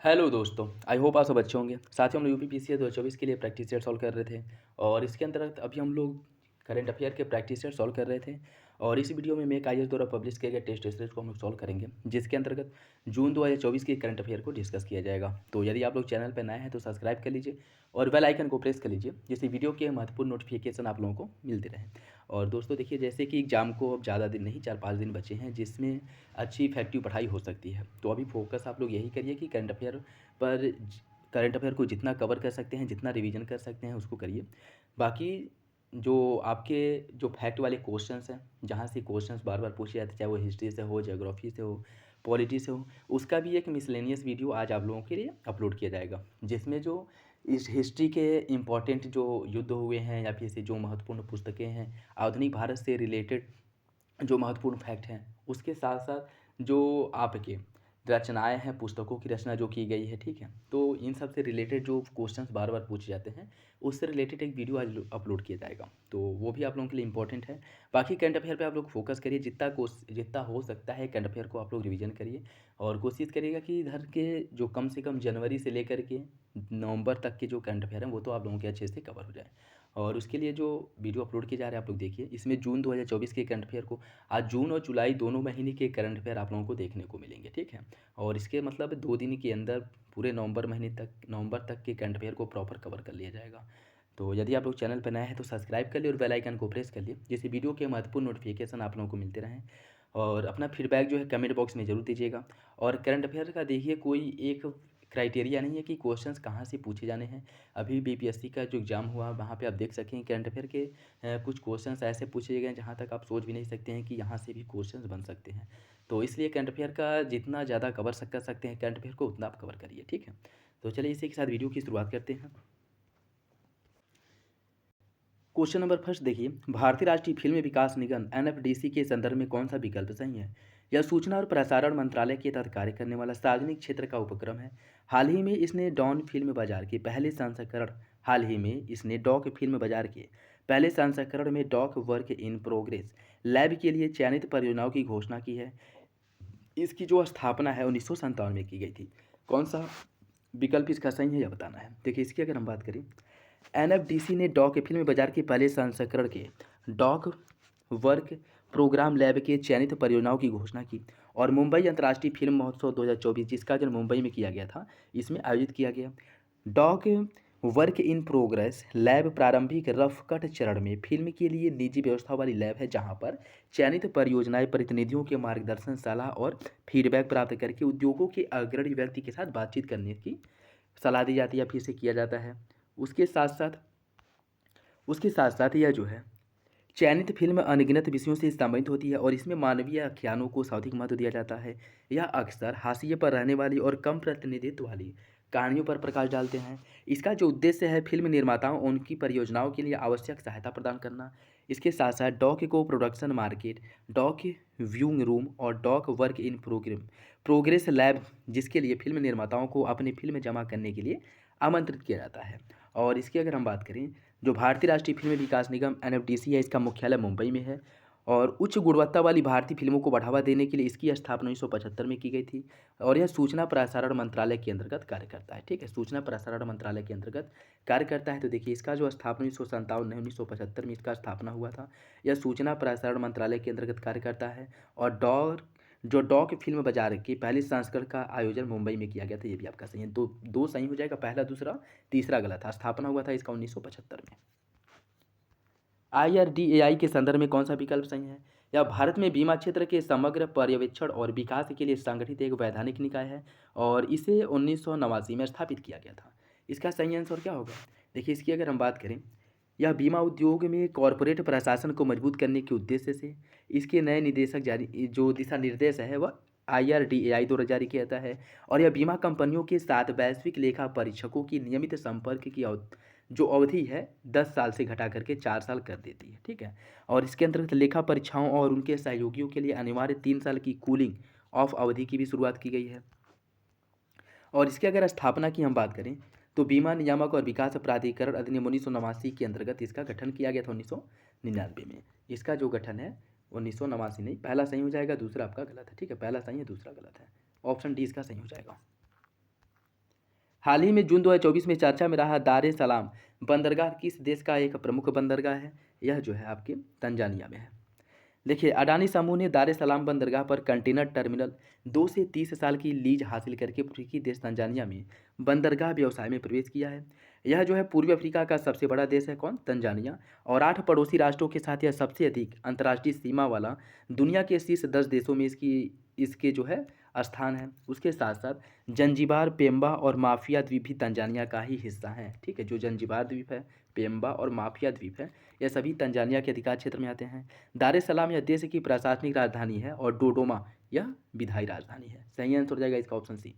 Hello दोस्तों, I hope आप सब अच्छे होंगे। साथ ही हम लोग यूपीपीसीएस 2024 के लिए प्रैक्टिस सेट सॉल्व कर रहे थे और इसके अंतर्गत अभी हम लोग करंट अफेयर के प्रैक्टिस सेट सॉल्व कर रहे थे। और इस वीडियो में मेक आईएएस द्वारा पब्लिश किए गए टेस्ट सीरीज को हम लोग सॉल्व करेंगे, जिसके अंतर्गत जून 2024 के करंट अफेयर को डिस्कस किया जाएगा। तो यदि आप लोग चैनल पर नए हैं तो सब्सक्राइब कर लीजिए और बेल आइकन को प्रेस कर लीजिए, जिससे वीडियो के महत्वपूर्ण नोटिफिकेशन आप लोगों को मिलते रहें। और दोस्तों देखिए, जैसे कि एग्जाम को अब ज़्यादा दिन नहीं, 4-5 दिन बचे हैं, जिसमें अच्छी इफेक्टिव पढ़ाई हो सकती है। तो अभी फोकस आप लोग यही करिए कि पर करंट अफेयर को जितना कवर कर सकते हैं, जितना रिवीजन कर सकते हैं, उसको करिए। बाकी जो आपके जो फैक्ट वाले क्वेश्चंस हैं, जहाँ से क्वेश्चंस बार बार पूछे जाते हैं, चाहे वो हिस्ट्री से हो, ज्योग्राफी से हो, पॉलिटी से हो, उसका भी एक मिसलेनियस वीडियो आज आप लोगों के लिए अपलोड किया जाएगा, जिसमें जो इस हिस्ट्री के इम्पॉर्टेंट जो युद्ध हुए हैं या फिर से जो महत्वपूर्ण पुस्तकें हैं, आधुनिक भारत से रिलेटेड जो महत्वपूर्ण फैक्ट हैं, उसके साथ साथ जो आपके रचनाएँ हैं, पुस्तकों की रचना जो की गई है, ठीक है? तो इन सब से रिलेटेड जो क्वेश्चंस बार बार पूछे जाते हैं, उससे रिलेटेड एक वीडियो आज अपलोड किया जाएगा, तो वो भी आप लोगों के लिए इंपॉर्टेंट है। बाकी करंट अफेयर पे आप लोग फोकस करिए, जितना हो सकता है करंट अफेयर को आप लोग रिवीजन करिए और कोशिश करिएगा कि इधर के जो कम से कम जनवरी से लेकर के नवंबर तक के जो करंट अफेयर हैं, वो तो आप लोगों के अच्छे से कवर हो जाए। और उसके लिए जो वीडियो अपलोड किए जा रहे हैं, आप लोग देखिए। इसमें जून 2024 के करंट अफेयर को, आज जून और जुलाई दोनों महीने के करंट अफेयर आप लोगों को देखने को मिलेंगे, ठीक है? और इसके मतलब 2 दिन के अंदर पूरे नवंबर तक के करंट अफेयर को प्रॉपर कवर कर लिया जाएगा। तो यदि आप लोग चैनल पर नए हैं तो सब्सक्राइब कर लिए और बेल आइकन को प्रेस कर लिए, जिससे वीडियो के महत्वपूर्ण नोटिफिकेशन आप लोगों को मिलते रहें। और अपना फीडबैक जो है कमेंट बॉक्स में ज़रूर दीजिएगा। और करंट अफेयर का देखिए, कोई एक क्राइटेरिया नहीं है कि क्वेश्चंस कहाँ से पूछे जाने हैं। अभी बीपीएससी का जो एग्ज़ाम हुआ, वहाँ पे आप देख सकें करंट अफेयर के कुछ क्वेश्चंस ऐसे पूछे गए हैं जहाँ तक आप सोच भी नहीं सकते हैं कि यहाँ से भी क्वेश्चंस बन सकते हैं। तो इसलिए करंट अफेयर का जितना ज़्यादा कर सकते हैं करंट अफेयर को, उतना आप कवर करिए, ठीक है? तो चलिए इसी के साथ वीडियो की शुरुआत करते हैं। क्वेश्चन नंबर फर्स्ट देखिए, भारतीय राष्ट्रीय फिल्म विकास निगम एनएफडीसी के संदर्भ में कौन सा विकल्प सही है? यह सूचना और प्रसारण मंत्रालय के तहत कार्य करने वाला सार्वजनिक क्षेत्र का उपक्रम है। हाल ही में इसने डॉक फिल्म बाजार के पहले संस्करण में doc work in progress lab के लिए चयनित परियोजनाओं की घोषणा की है। इसकी जो स्थापना है 1957 में की गई थी। कौन सा विकल्प इसका सही है, यह बताना है। देखिए, इसकी अगर हम बात करें, एनएफडीसी ने डॉक फिल्म बाजार के पहले संस्करण के डॉक वर्क प्रोग्राम लैब के चयनित परियोजनाओं की घोषणा की और मुंबई अंतर्राष्ट्रीय फिल्म महोत्सव 2024, जिसका आयोजन मुंबई में किया गया था, इसमें आयोजित किया गया। Doc work in progress lab प्रारंभिक रफ कट चरण में फिल्म के लिए निजी व्यवस्था वाली लैब है, जहां पर चयनित परियोजनाएं प्रतिनिधियों के मार्गदर्शन, सलाह और फीडबैक प्राप्त करके उद्योगों के अग्रणी व्यक्ति के साथ बातचीत करने की सलाह दी जाती है या फिर से किया जाता है। उसके साथ साथ उसके साथ साथ यह जो है, चयनित फिल्म अनगिनत विषयों से संबंधित होती है और इसमें मानवीय आख्यानों को सर्वाधिक महत्व दिया जाता है। यह अक्सर हाशिए पर रहने वाली और कम प्रतिनिधित्व वाली कहानियों पर प्रकाश डालते हैं। इसका जो उद्देश्य है, फिल्म निर्माताओं और उनकी परियोजनाओं के लिए आवश्यक सहायता प्रदान करना। इसके साथ साथ डॉक को production market, doc viewing room और doc work in progress lab, जिसके लिए फिल्म निर्माताओं को अपनी फिल्म जमा करने के लिए आमंत्रित किया जाता है। और इसकी अगर हम बात करें, जो भारतीय राष्ट्रीय फिल्म विकास निगम एनएफडीसी है, इसका मुख्यालय मुंबई में है और उच्च गुणवत्ता वाली भारतीय फिल्मों को बढ़ावा देने के लिए इसकी स्थापना 1975 में की गई थी। और यह सूचना प्रसारण मंत्रालय के अंतर्गत कार्य करता है, ठीक है? सूचना प्रसारण मंत्रालय के अंतर्गत कार्य करता है। तो देखिए, इसका जो स्थापना 1957 में 1975 में इसका स्थापना हुआ था। यह सूचना प्रसारण मंत्रालय के अंतर्गत कार्य करता है। और डॉक फिल्म बाजार के पहले संस्करण का आयोजन मुंबई में किया गया था। ये भी आपका सही है। दो दो सही हो जाएगा, पहला दूसरा, तीसरा गलत था। स्थापना हुआ था इसका 1975 में। आईआरडीएआई के संदर्भ में कौन सा विकल्प सही है? यह भारत में बीमा क्षेत्र के समग्र पर्यवेक्षण और विकास के लिए संगठित एक वैधानिक निकाय है और इसे 1989 में स्थापित किया गया था। इसका सही आंसर क्या होगा? देखिए, इसकी अगर हम बात करें, यह बीमा उद्योग में कॉरपोरेट प्रशासन को मजबूत करने के उद्देश्य से इसके नए निदेशक जारी जो दिशा निर्देश है, वह आईआरडीएआई द्वारा जारी किया जाता है। और यह बीमा कंपनियों के साथ वैश्विक लेखा परीक्षकों की नियमित संपर्क की जो अवधि है 10 साल से घटा करके 4 साल कर देती है, ठीक है? और इसके अंतर्गत लेखा परीक्षाओं और उनके सहयोगियों के लिए अनिवार्य 3 साल की कूलिंग ऑफ अवधि की भी शुरुआत की गई है। और इसकी अगर स्थापना की हम बात करें, तो बीमा नियामक और विकास प्राधिकरण अधिनियम 1989 के अंतर्गत इसका गठन किया गया था 1999 में। इसका जो गठन है 1989 नहीं, पहला सही हो जाएगा, दूसरा आपका गलत है, ठीक है? पहला सही है, दूसरा गलत है। ऑप्शन डी इसका सही हो जाएगा। हाल ही में जून 2024 में चर्चा में रहा दार ए सलाम बंदरगाह किस देश का एक प्रमुख बंदरगाह है? यह जो है आपके तंजानिया में है। देखिए, अडानी समूह ने दार ए सलाम बंदरगाह पर कंटेनर टर्मिनल 2 से 30 साल की लीज हासिल करके अफ्रीकी देश तंजानिया में बंदरगाह व्यवसाय में प्रवेश किया है। यह जो है पूर्वी अफ्रीका का सबसे बड़ा देश है कौन? तंजानिया। और 8 पड़ोसी राष्ट्रों के साथ यह सबसे अधिक अंतर्राष्ट्रीय सीमा वाला दुनिया के शीर्ष 10 देशों में इसके जो है स्थान है। उसके साथ साथ जंजीबार, पेम्बा और माफिया द्वीप भी तंजानिया का ही हिस्सा हैं। ठीक है, जो जंजीबार द्वीप है, पेम्बा और माफिया द्वीप है, यह सभी तंजानिया के अधिकार क्षेत्र में आते हैं। दार एस सलाम यह देश की प्रशासनिक राजधानी है और डोडोमा यह विधायी राजधानी है। सही आंसर हो जाएगा इसका ऑप्शन सी।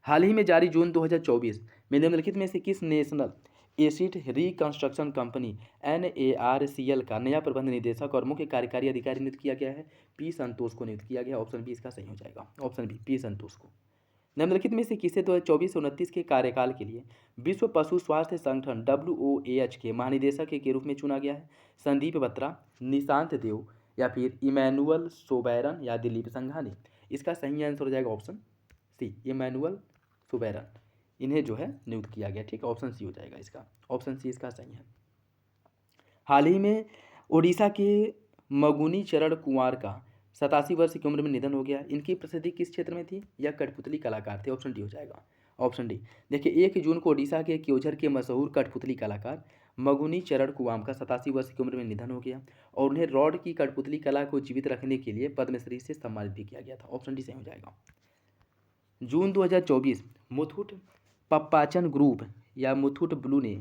हाल ही में जारी जून 2024 में निम्नलिखित में से किस national acid reconstruction company NARCL का नया प्रबंध निदेशक और मुख्य कार्यकारी अधिकारी नियुक्त किया गया है? पी संतोष को नियुक्त किया गया। ऑप्शन बी इसका सही हो जाएगा। ऑप्शन बी, पी संतोष को। निम्नलिखित में से किसे 2024-29 के कार्यकाल के लिए विश्व पशु स्वास्थ्य संगठन WOAH के महानिदेशक के रूप में चुना गया है? संदीप बत्रा, निशांत देव या फिर इमैनुअल सोबैरन या दिलीप संघानी? इसका सही आंसर हो जाएगा ऑप्शन सी, इमैनुअल सोबैरन। इन्हें जो है नियुक्त किया गया। ठीक है, ऑप्शन सी हो जाएगा इसका। ऑप्शन सी इसका सही है। हाल ही में ओडिशा के मगुनी चरण कुंवर का 87 वर्ष की उम्र में निधन हो गया। इनकी प्रसिद्धि किस क्षेत्र में थी? यह कठपुतली कलाकार थे। ऑप्शन डी हो जाएगा। Option D. देखिए, 1 जून को ओडिशा के क्योझर के मशहूर कठपुतली कलाकार मगुनी चरण कुंवर का 87 वर्ष की उम्र में निधन हो गया और उन्हें रॉड की कठपुतली कला को जीवित रखने के लिए पद्मश्री से सम्मानित भी किया गया था। ऑप्शन डी सही हो जाएगा। जून 2024 मुथूट पप्पाचन ग्रुप या मुथूट ब्लू ने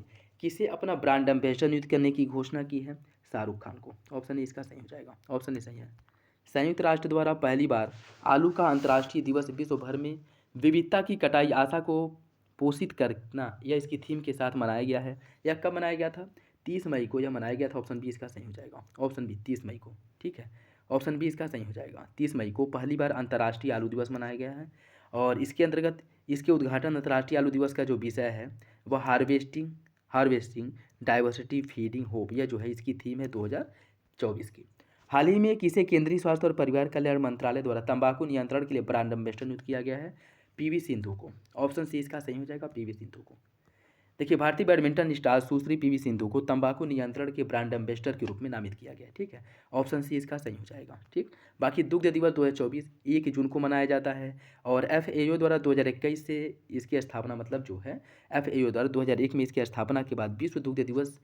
किसे अपना ब्रांड एम्बेसडर नियुक्त करने की घोषणा की है? शाहरुख खान को। ऑप्शन ए इसका सही हो जाएगा। ऑप्शन ए सही है। संयुक्त राष्ट्र द्वारा पहली बार आलू का अंतर्राष्ट्रीय दिवस विश्व भर में विविधता की कटाई आशा को पोषित करना, यह इसकी थीम के साथ मनाया गया है। यह कब मनाया गया था? 30 मई को यह मनाया गया था। ऑप्शन बी इसका सही हो जाएगा। ऑप्शन बी 30 मई को। ठीक है, ऑप्शन बी इसका सही हो जाएगा। 30 मई को पहली बार अंतर्राष्ट्रीय आलू दिवस मनाया गया है और इसके अंतर्गत इसके उद्घाटन अंतर्राष्ट्रीय आलू दिवस का जो विषय है वह हार्वेस्टिंग डाइवर्सिटी फीडिंग होप, यह जो है इसकी थीम है 2024 की। हाल ही में किसे केंद्रीय स्वास्थ्य और परिवार कल्याण मंत्रालय द्वारा तंबाकू नियंत्रण के लिए ब्रांड एम्बेसडर नियुक्त किया गया है? PV सिंधु को। ऑप्शन सी इसका सही हो जाएगा, PV सिंधु को। देखिए, भारतीय बैडमिंटन स्टार सुश्री PV सिंधु को तंबाकू नियंत्रण के ब्रांड एम्बेसडर के रूप में नामित किया गया है। ठीक है, ऑप्शन सी इसका सही हो जाएगा। ठीक, बाकी दुग्ध दिवस 2024 1 जून को मनाया जाता है और FAO द्वारा 2021 से इसकी स्थापना, मतलब जो है FAO द्वारा 2001 में इसकी स्थापना के बाद विश्व दुग्ध दिवस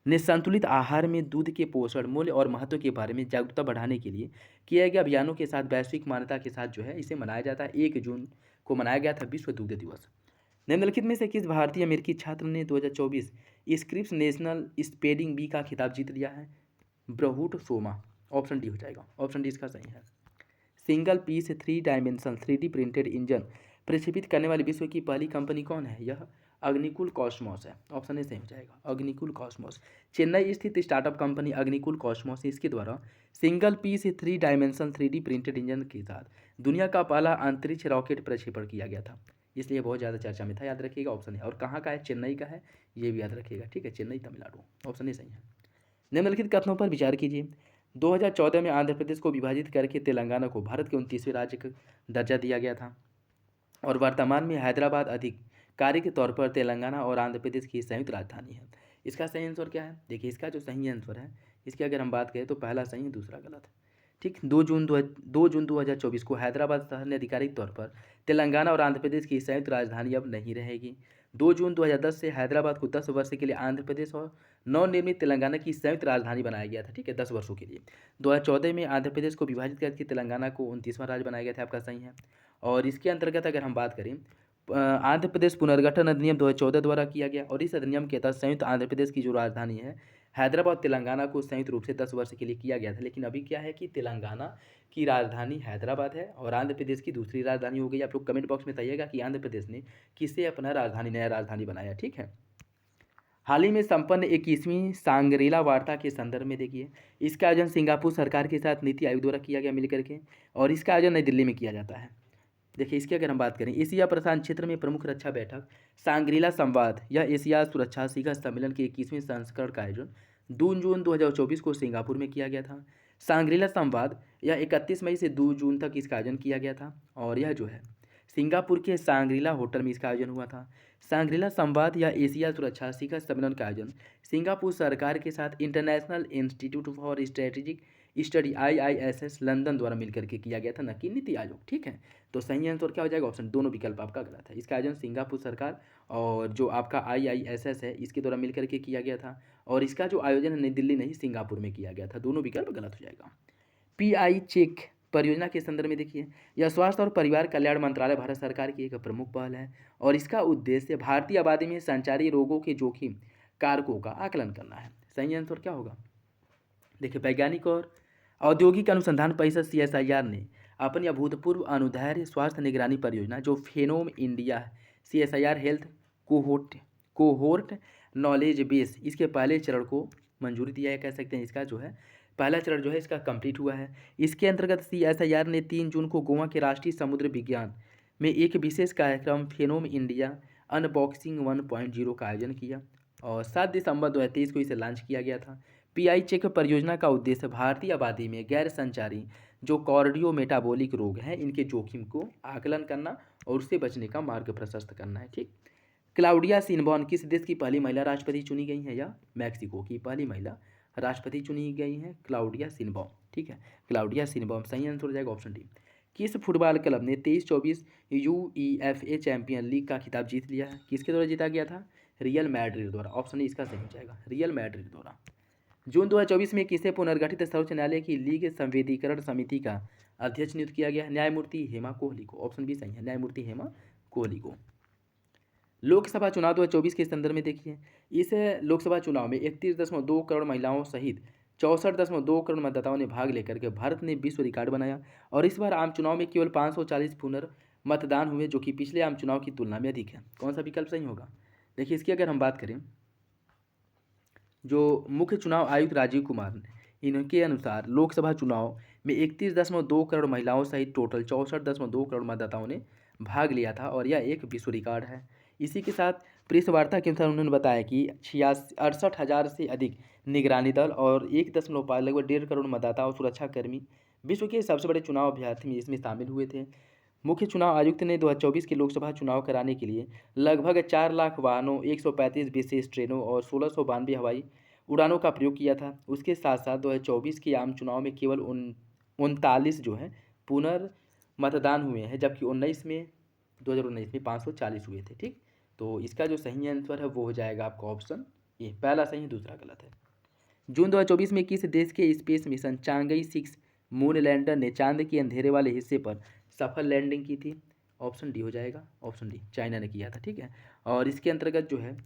ने संतुलित आहार में दूध के पोषण मूल्य और महत्व के बारे में जागरूकता बढ़ाने के लिए किए गए अभियानों के साथ वैश्विक मान्यता के साथ जो है इसे मनाया जाता है। 1 जून को मनाया गया था विश्व दुग्ध दिवस। निम्नलिखित में से किस भारतीय अमेरिकी छात्र ने 2024 स्क्रिप्स नेशनल स्पेलिंग बी का खिताब जीत लिया है? ब्रहूट सोमा। ऑप्शन डी हो जाएगा। ऑप्शन डी इसका सही है। Single piece 3 dimension 3D printed engine प्रक्षेपित करने वाली विश्व की पहली कंपनी कौन है? यह अग्निकुल कॉस्मोस है। ऑप्शन ए सही हो जाएगा, अग्निकुल कॉस्मोस। चेन्नई स्थित स्टार्टअप कंपनी अग्निकुल कॉस्मोस इसके द्वारा single piece 3 dimension 3D printed engine के साथ दुनिया का पहला अंतरिक्ष रॉकेट प्रक्षेपण किया गया था, इसलिए बहुत ज़्यादा चर्चा में था। याद रखिएगा, ऑप्शन है। और कहाँ का है? चेन्नई का है, ये भी याद रखिएगा। ठीक है, चेन्नई तमिलनाडु। ऑप्शन ए सही है। निम्नलिखित कथनों पर विचार कीजिए। 2014 में आंध्र प्रदेश को विभाजित करके तेलंगाना को भारत के 29वें राज्य का दर्जा दिया गया था और वर्तमान में हैदराबाद आधिकारिक के तौर पर तेलंगाना और आंध्र प्रदेश की संयुक्त राजधानी है। इसका सही आंसर क्या है? देखिए, इसका जो सही आंसर है, इसकी अगर हम बात करें तो पहला सही है, दूसरा गलत है। ठीक, 2 जून 2024 को हैदराबाद शहर ने आधिकारिक तौर पर तेलंगाना और आंध्र प्रदेश की संयुक्त राजधानी अब नहीं रहेगी। 2 जून 2010 से हैदराबाद को 10 वर्ष के लिए आंध्र प्रदेश और नवनिर्मित तेलंगाना की संयुक्त राजधानी बनाया गया था। ठीक है, 10 वर्षों के लिए। 2014 में आंध्र प्रदेश को विभाजित करके तेलंगाना को 29वां राज्य बनाया गया था। आपका सही है। और इसके अंतर्गत अगर हम बात करें, आंध्र प्रदेश पुनर्गठन अधिनियम 2014 द्वारा किया गया और इस अधिनियम के तहत संयुक्त आंध्र प्रदेश की जो राजधानी है हैदराबाद तेलंगाना को संयुक्त रूप से 10 वर्ष के लिए किया गया था। लेकिन अभी क्या है कि तेलंगाना की राजधानी हैदराबाद है और आंध्र प्रदेश की दूसरी राजधानी हो गई। आप लोग कमेंट बॉक्स में बताइएगा कि आंध्र प्रदेश ने किसे अपना नया राजधानी बनाया। ठीक है, हाल ही में संपन्न 21वीं सांग्रीला वार्ता के संदर्भ में देखिए, इसका आयोजन सिंगापुर सरकार के साथ नीति आयोग द्वारा किया गया मिलकर के और इसका आयोजन नई दिल्ली में किया जाता है। देखिए, इसकी अगर हम बात करें, एशिया प्रशांत क्षेत्र में प्रमुख रक्षा बैठक सांग्रीला संवाद, यह एशिया सुरक्षा शिखर सम्मेलन के 21वें संस्करण का आयोजन 2 जून 2024 को सिंगापुर में किया गया था। सांग्रीला संवाद यह 31 मई से 2 जून तक इसका आयोजन किया गया था और यह जो है सिंगापुर के सांग्रीला होटल में इसका आयोजन हुआ था। सांग्रीला संवाद या एशिया सुरक्षा शिखर सम्मेलन का आयोजन सिंगापुर सरकार के साथ international institute for strategic study IISS London द्वारा मिलकर के किया गया था, न कि नीति आयोग। ठीक है, तो सही आंसर क्या हो जाएगा? ऑप्शन, दोनों विकल्प आपका गलत है। इसका आयोजन सिंगापुर सरकार और जो आपका IISS है इसके द्वारा मिलकर के किया गया था, और इसका जो आयोजन है नई दिल्ली नहीं सिंगापुर में किया गया था। दोनों विकल्प गलत हो जाएगा। PI चेक परियोजना के संदर्भ में देखिए, यह स्वास्थ्य और परिवार कल्याण मंत्रालय भारत सरकार की एक प्रमुख पहल है और इसका उद्देश्य भारतीय आबादी में संचारी रोगों के जोखिम कारकों का आकलन करना है। सही आंसर क्या होगा? देखिए, वैज्ञानिक और औद्योगिक अनुसंधान परिषद CSIR ने अपनी अभूतपूर्व अनुदैर्ध्य स्वास्थ्य निगरानी परियोजना जो phenome India CSIR health cohort knowledge base, इसके पहले चरण को मंजूरी दिया है, कह सकते हैं। इसका जो है पहला चरण जो है इसका कंप्लीट हुआ है। इसके अंतर्गत CSIR ने 3 जून को गोवा के राष्ट्रीय समुद्र विज्ञान में एक विशेष कार्यक्रम फेनोम इंडिया अनबॉक्सिंग 1.0 का आयोजन किया और 7 दिसंबर 2023 को इसे लॉन्च किया गया था। PI चेक परियोजना का उद्देश्य भारतीय आबादी में गैर संचारी जो कार्डियो मेटाबॉलिक रोग हैं इनके जोखिम को आकलन करना और उससे बचने का मार्ग प्रशस्त करना है। ठीक, क्लाउडिया सिनबॉर्न किस देश की पहली महिला राष्ट्रपति चुनी गई हैं? या मैक्सिको की पहली महिला राष्ट्रपति चुनी गई हैं क्लाउडिया सिनबॉर्न। ठीक है, क्लाउडिया सिनबॉर्न सही आंसर हो जाएगा ऑप्शन डी। किस फुटबॉल क्लब ने 23-24 UEFA चैंपियन लीग का खिताब जीत लिया है? किसके द्वारा जीता गया था? रियल मैड्रिड द्वारा। ऑप्शन डी इसका सही हो जाएगा, रियल मैड्रिड द्वारा। जून 2024 में किसे पुनर्गठित सर्वोच्च न्यायालय की लीग संवेदीकरण समिति का अध्यक्ष नियुक्त किया गया? न्यायमूर्ति हेमा कोहली को। ऑप्शन बी सही है, न्यायमूर्ति हेमा कोहली को। लोकसभा चुनाव 2024 के संदर्भ में देखिए, इस लोकसभा चुनाव में 31.2 करोड़ महिलाओं सहित 64.2 करोड़ मतदाताओं ने भाग लेकर के भारत ने विश्व रिकॉर्ड बनाया और इस बार आम चुनाव में केवल 540 पुनर्मतदान हुए, जो कि पिछले आम चुनाव की तुलना में अधिक है। कौन सा विकल्प सही होगा? देखिए, इसकी अगर हम बात करें, जो मुख्य चुनाव आयुक्त राजीव कुमार ने इनके अनुसार लोकसभा चुनाव में 31.2 करोड़ महिलाओं सहित टोटल 64.2 करोड़ मतदाताओं ने भाग लिया था और यह एक विश्व रिकॉर्ड है। इसी के साथ प्रेस वार्ता के अनुसार उन्होंने बताया कि 68,000 से अधिक निगरानी दल और 1.5 लगभग 1.5 करोड़ मतदाता और सुरक्षाकर्मी विश्व के सबसे बड़े चुनाव अभ्यर्थी में इसमें शामिल हुए थे। मुख्य चुनाव आयुक्त ने 2024 के लोकसभा चुनाव कराने के लिए लगभग 4 लाख वाहनों, 135 विशेष ट्रेनों और 1692 हवाई उड़ानों का प्रयोग किया था। उसके साथ साथ 2024 के आम चुनाव में केवल 39 जो है पुनर्मतदान हुए हैं, जबकि 2019 में 540 हुए थे। ठीक, तो इसका जो सही आंसर है वो हो जाएगा आपका ऑप्शन ए। पहला सही है, दूसरा गलत है। जून 2024 में किस देश के स्पेस मिशन चांगई 6 मून लैंडर ने चांद के अंधेरे वाले हिस्से पर सफल लैंडिंग की थी? ऑप्शन डी हो जाएगा, ऑप्शन डी, चाइना ने किया था। ठीक है, और इसके अंतर्गत जो है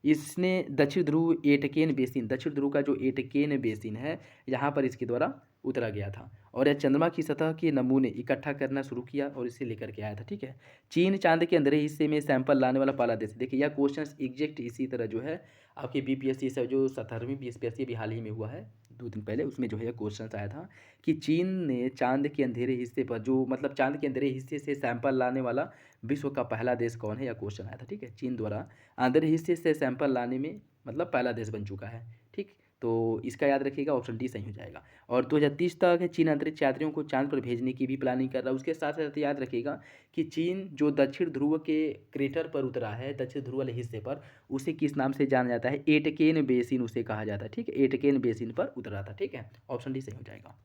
इसने दक्षिण ध्रुव एटकेन बेसिन, दक्षिण ध्रुव का जो एटकेन बेसिन है यहाँ पर इसके द्वारा उतरा गया था और यह चंद्रमा की सतह के नमूने इकट्ठा करना शुरू किया और इसे लेकर के आया था। ठीक है, चीन चांद के अंदर हिस्से में सैंपल लाने वाला पहला देश। देखिए, यह क्वेश्चन एग्जैक्ट इसी तरह जो है आपके BPSC से जो 17वीं BPSC भी हाल ही में हुआ है 2 दिन पहले, उसमें जो है क्वेश्चन आया था कि चीन ने चांद के अंधेरे हिस्से पर जो मतलब चांद के अंधेरे हिस्से से सैंपल लाने वाला विश्व का पहला देश कौन है, यह क्वेश्चन आया था। ठीक है, चीन द्वारा अंधेरे हिस्से से सैंपल लाने में मतलब पहला देश बन चुका है। ठीक, तो इसका याद रखिएगा, ऑप्शन डी सही हो जाएगा। और 2030 तक चीन अंतरिक्ष यात्रियों को चांद पर भेजने की भी प्लानिंग कर रहा है। उसके साथ साथ याद रखिएगा कि चीन जो दक्षिण ध्रुव के क्रेटर पर उतरा है, दक्षिण ध्रुव वाले हिस्से पर, उसे किस नाम से जाना जाता है? एटकेन बेसिन उसे कहा जाता है। ठीक है, एटकेन बेसिन पर उतरा था। ठीक है, ऑप्शन डी सही हो जाएगा।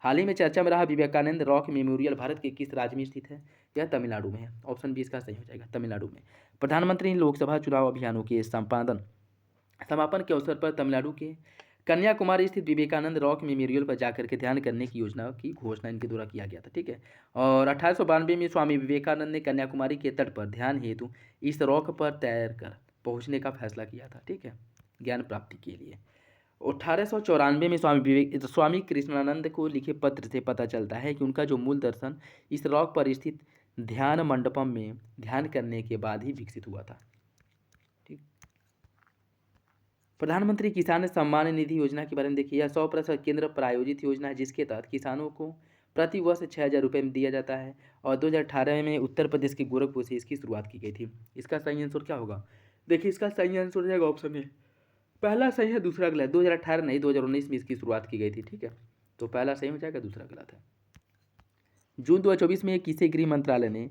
हाल ही में चर्चा में रहा विवेकानंद रॉक मेमोरियल भारत के किस राज्य में स्थित है? यह तमिलनाडु में है। ऑप्शन बी इसका सही हो जाएगा, तमिलनाडु में। प्रधानमंत्री लोकसभा चुनाव अभियानों के समापन के अवसर पर तमिलनाडु के कन्याकुमारी स्थित विवेकानंद रॉक मेमोरियल पर जाकर के ध्यान करने की योजना की घोषणा इनके द्वारा किया गया था। ठीक है, और 1892 में स्वामी विवेकानंद ने कन्याकुमारी के तट पर ध्यान हेतु इस रॉक पर तैर कर पहुंचने का फैसला किया था। ठीक है, ज्ञान प्राप्ति के लिए। 1894 में स्वामी कृष्णानंद को लिखे पत्र से पता चलता है कि उनका जो मूल दर्शन इस रॉक पर स्थित ध्यान मंडपम में ध्यान करने के बाद ही विकसित हुआ था। ठीक, प्रधानमंत्री किसान सम्मान निधि योजना के बारे में देखिए, यह 100% केंद्र प्रायोजित योजना है जिसके तहत किसानों को प्रति वर्ष 6,000 रुपये में दिया जाता है और 2018 में उत्तर प्रदेश के गोरखपुर से इसकी शुरुआत की गई थी। इसका सही आंसर क्या होगा? देखिए, इसका सही आंसर हो जाएगा ऑप्शन ए। पहला सही है, दूसरा गलत। 2018 नहीं 2019 में इसकी शुरुआत की गई थी। ठीक है, तो पहला सही हो जाएगा, दूसरा गलत है। जून 2024 में किसे गृह मंत्रालय ने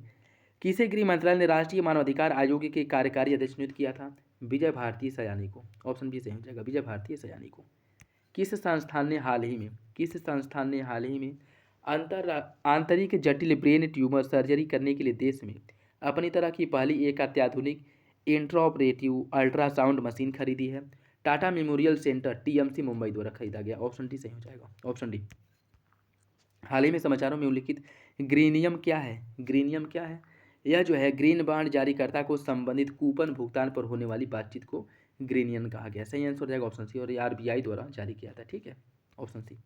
किसे गृह मंत्रालय ने राष्ट्रीय मानवाधिकार आयोग के कार्यकारी अध्यक्ष नियुक्त किया था? विजय भारती सयानी को। ऑप्शन बी सही हो जाएगा, विजय भारती सयानी को। किस संस्थान ने हाल ही में आंतरिक जटिल ब्रेन ट्यूमर सर्जरी करने के लिए देश में अपनी तरह की पहली एक अत्याधुनिक इंट्राऑपरेटिव अल्ट्रासाउंड मशीन खरीदी है? Tata memorial centre TMC Mumbai द्वारा खरीदा गया। ऑप्शन डी सही हो जाएगा, ऑप्शन डी। हाल ही में समाचारों में उल्लिखित ग्रीनियम क्या है? ग्रीनियम क्या है? यह जो है ग्रीन बॉन्ड जारीकर्ता को संबंधित कूपन भुगतान पर होने वाली बातचीत को ग्रीनियम कहा गया। सही आंसर हो जाएगा ऑप्शन सी, और ये आरबीआई द्वारा जारी किया था। ठीक है, option C.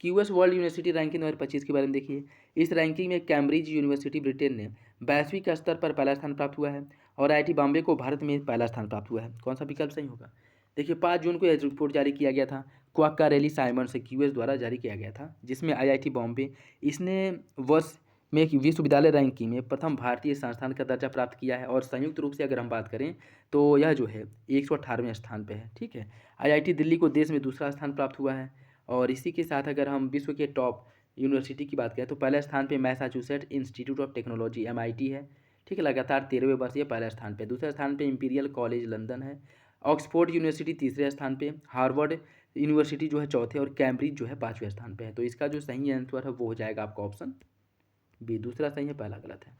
QS world university ranking 2025 के बारे में देखिए। इस रैंकिंग में कैम्ब्रिज यूनिवर्सिटी ब्रिटेन ने वैश्विक स्तर पर पहला स्थान प्राप्त हुआ है और आईआईटी बॉम्बे को भारत में पहला स्थान प्राप्त हुआ है। कौन सा विकल्प सही होगा? देखिए 5 जून को यह रिपोर्ट जारी किया गया था, क्वाक्कारेली साइमन से क्यूएस द्वारा जारी किया गया था, जिसमें आईआईटी बॉम्बे इसने वर्ष में एक विश्वविद्यालय रैंकिंग में प्रथम भारतीय संस्थान का दर्जा प्राप्त किया है। और संयुक्त रूप से अगर हम बात करें तो यह जो है 118वें स्थान पे है। ठीक है, आईआईटी दिल्ली को देश में दूसरा स्थान प्राप्त हुआ है। और इसी के साथ अगर हम विश्व के टॉप यूनिवर्सिटी की बात करें तो पहले स्थान पे Massachusetts institute of technology MIT है। ठीक है, लगातार 13वें वर्ष ये पहले स्थान पे। दूसरे स्थान पे इंपीरियल कॉलेज लंदन है। ऑक्सफोर्ड यूनिवर्सिटी तीसरे स्थान पे, हार्वर्ड यूनिवर्सिटी जो है चौथे, और कैम्ब्रिज जो है 5वें स्थान पे है। तो इसका जो सही आंसर है वो हो जाएगा आपका ऑप्शन बी। दूसरा सही है, पहला गलत है।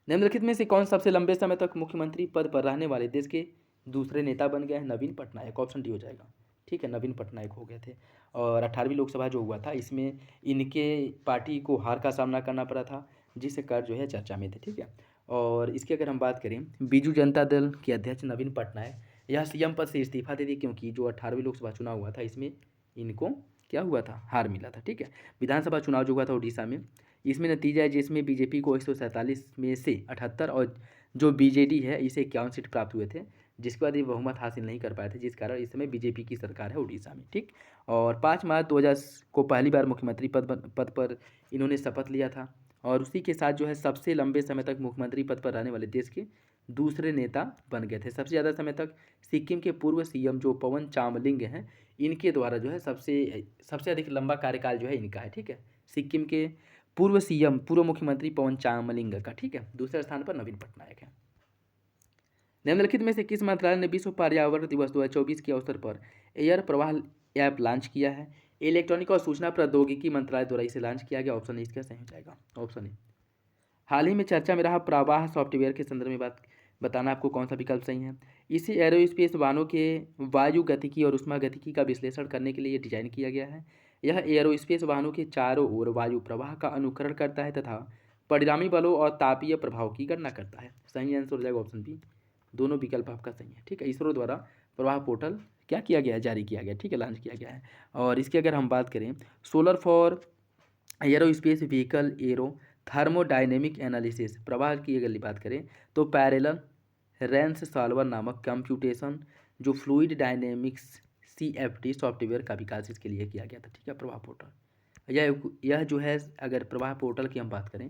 निम्नलिखित में से कौन सबसे लंबे समय तक मुख्यमंत्री पद पर रहने वाले देश के दूसरे नेता बन गए हैं? नवीन पटनायक। ऑप्शन डी हो जाएगा। ठीक है, नवीन पटनायक हो गए थे। और 18वीं लोकसभा जो हुआ था इसमें इनके पार्टी को हार का सामना करना पड़ा था, जिससे कर जो है चर्चा में थे। ठीक है, और इसकी अगर हम बात करें, बीजू जनता दल के अध्यक्ष नवीन पटनायक यह सीएम पद से इस्तीफा दे दी, क्योंकि जो 18वीं लोकसभा चुनाव हुआ था इसमें इनको क्या हुआ था? हार मिला था। ठीक है, विधानसभा चुनाव जो हुआ था उड़ीसा में, इसमें नतीजा है जिसमें बीजेपी को 147 में से 78 और जो बीजेडी है इसे 51 सीट प्राप्त हुए थे, जिसके बाद ये बहुमत हासिल नहीं कर पाए थे, जिस कारण इस समय बीजेपी की सरकार है उड़ीसा में। ठीक, और 5 मार्च 2000 को पहली बार मुख्यमंत्री पद पर इन्होंने शपथ लिया था। और उसी के साथ जो है सबसे लंबे समय तक मुख्यमंत्री पद पर रहने वाले देश के दूसरे नेता बन गए थे। सबसे ज़्यादा समय तक सिक्किम के पूर्व सीएम जो पवन चामलिंग हैं, इनके द्वारा जो है सबसे अधिक लंबा कार्यकाल जो है इनका है। ठीक है, सिक्किम के पूर्व सीएम, पूर्व मुख्यमंत्री पवन चामलिंग का। ठीक है, दूसरे स्थान पर नवीन पटनायक है। निम्नलिखित में से किस मंत्रालय ने विश्व पर्यावरण दिवस 2024 के अवसर पर एयर प्रवाह ऐप लॉन्च किया है? इलेक्ट्रॉनिक और सूचना प्रौद्योगिकी मंत्रालय द्वारा इसे लॉन्च किया गया। ऑप्शन इसका सही हो जाएगा, ऑप्शन ए। हाल ही में चर्चा में रहा प्रवाह सॉफ्टवेयर के संदर्भ में बताना आपको कौन सा विकल्प सही है? इसे एरोस्पेस वाहनों के वायु गतिकी और उष्मा गतिकी का विश्लेषण करने के लिए डिजाइन किया गया है। यह एरोस्पेस वाहनों के चारों ओर वायु प्रवाह का अनुकरण करता है तथा परिणामी बलों और तापीय प्रभाव की गणना करता है। सही आंसर हो जाएगा ऑप्शन बी। दोनों विकल्प आपका सही है। ठीक है, इसरो द्वारा प्रवाह पोर्टल क्या किया गया है? जारी किया गया। ठीक है, लॉन्च किया गया है। और इसकी अगर हम बात करें, solar for aerospace vehicle arrow thermodynamic analysis प्रवाह की अगर बात करें तो पैरेलल रेंस सॉल्वर नामक कंप्यूटेशन जो फ्लूइड डायनेमिक्स CFD सॉफ्टवेयर का विकास इसके लिए किया गया था। ठीक है, प्रवाह पोर्टल यह जो है, अगर प्रवाह पोर्टल की हम बात करें,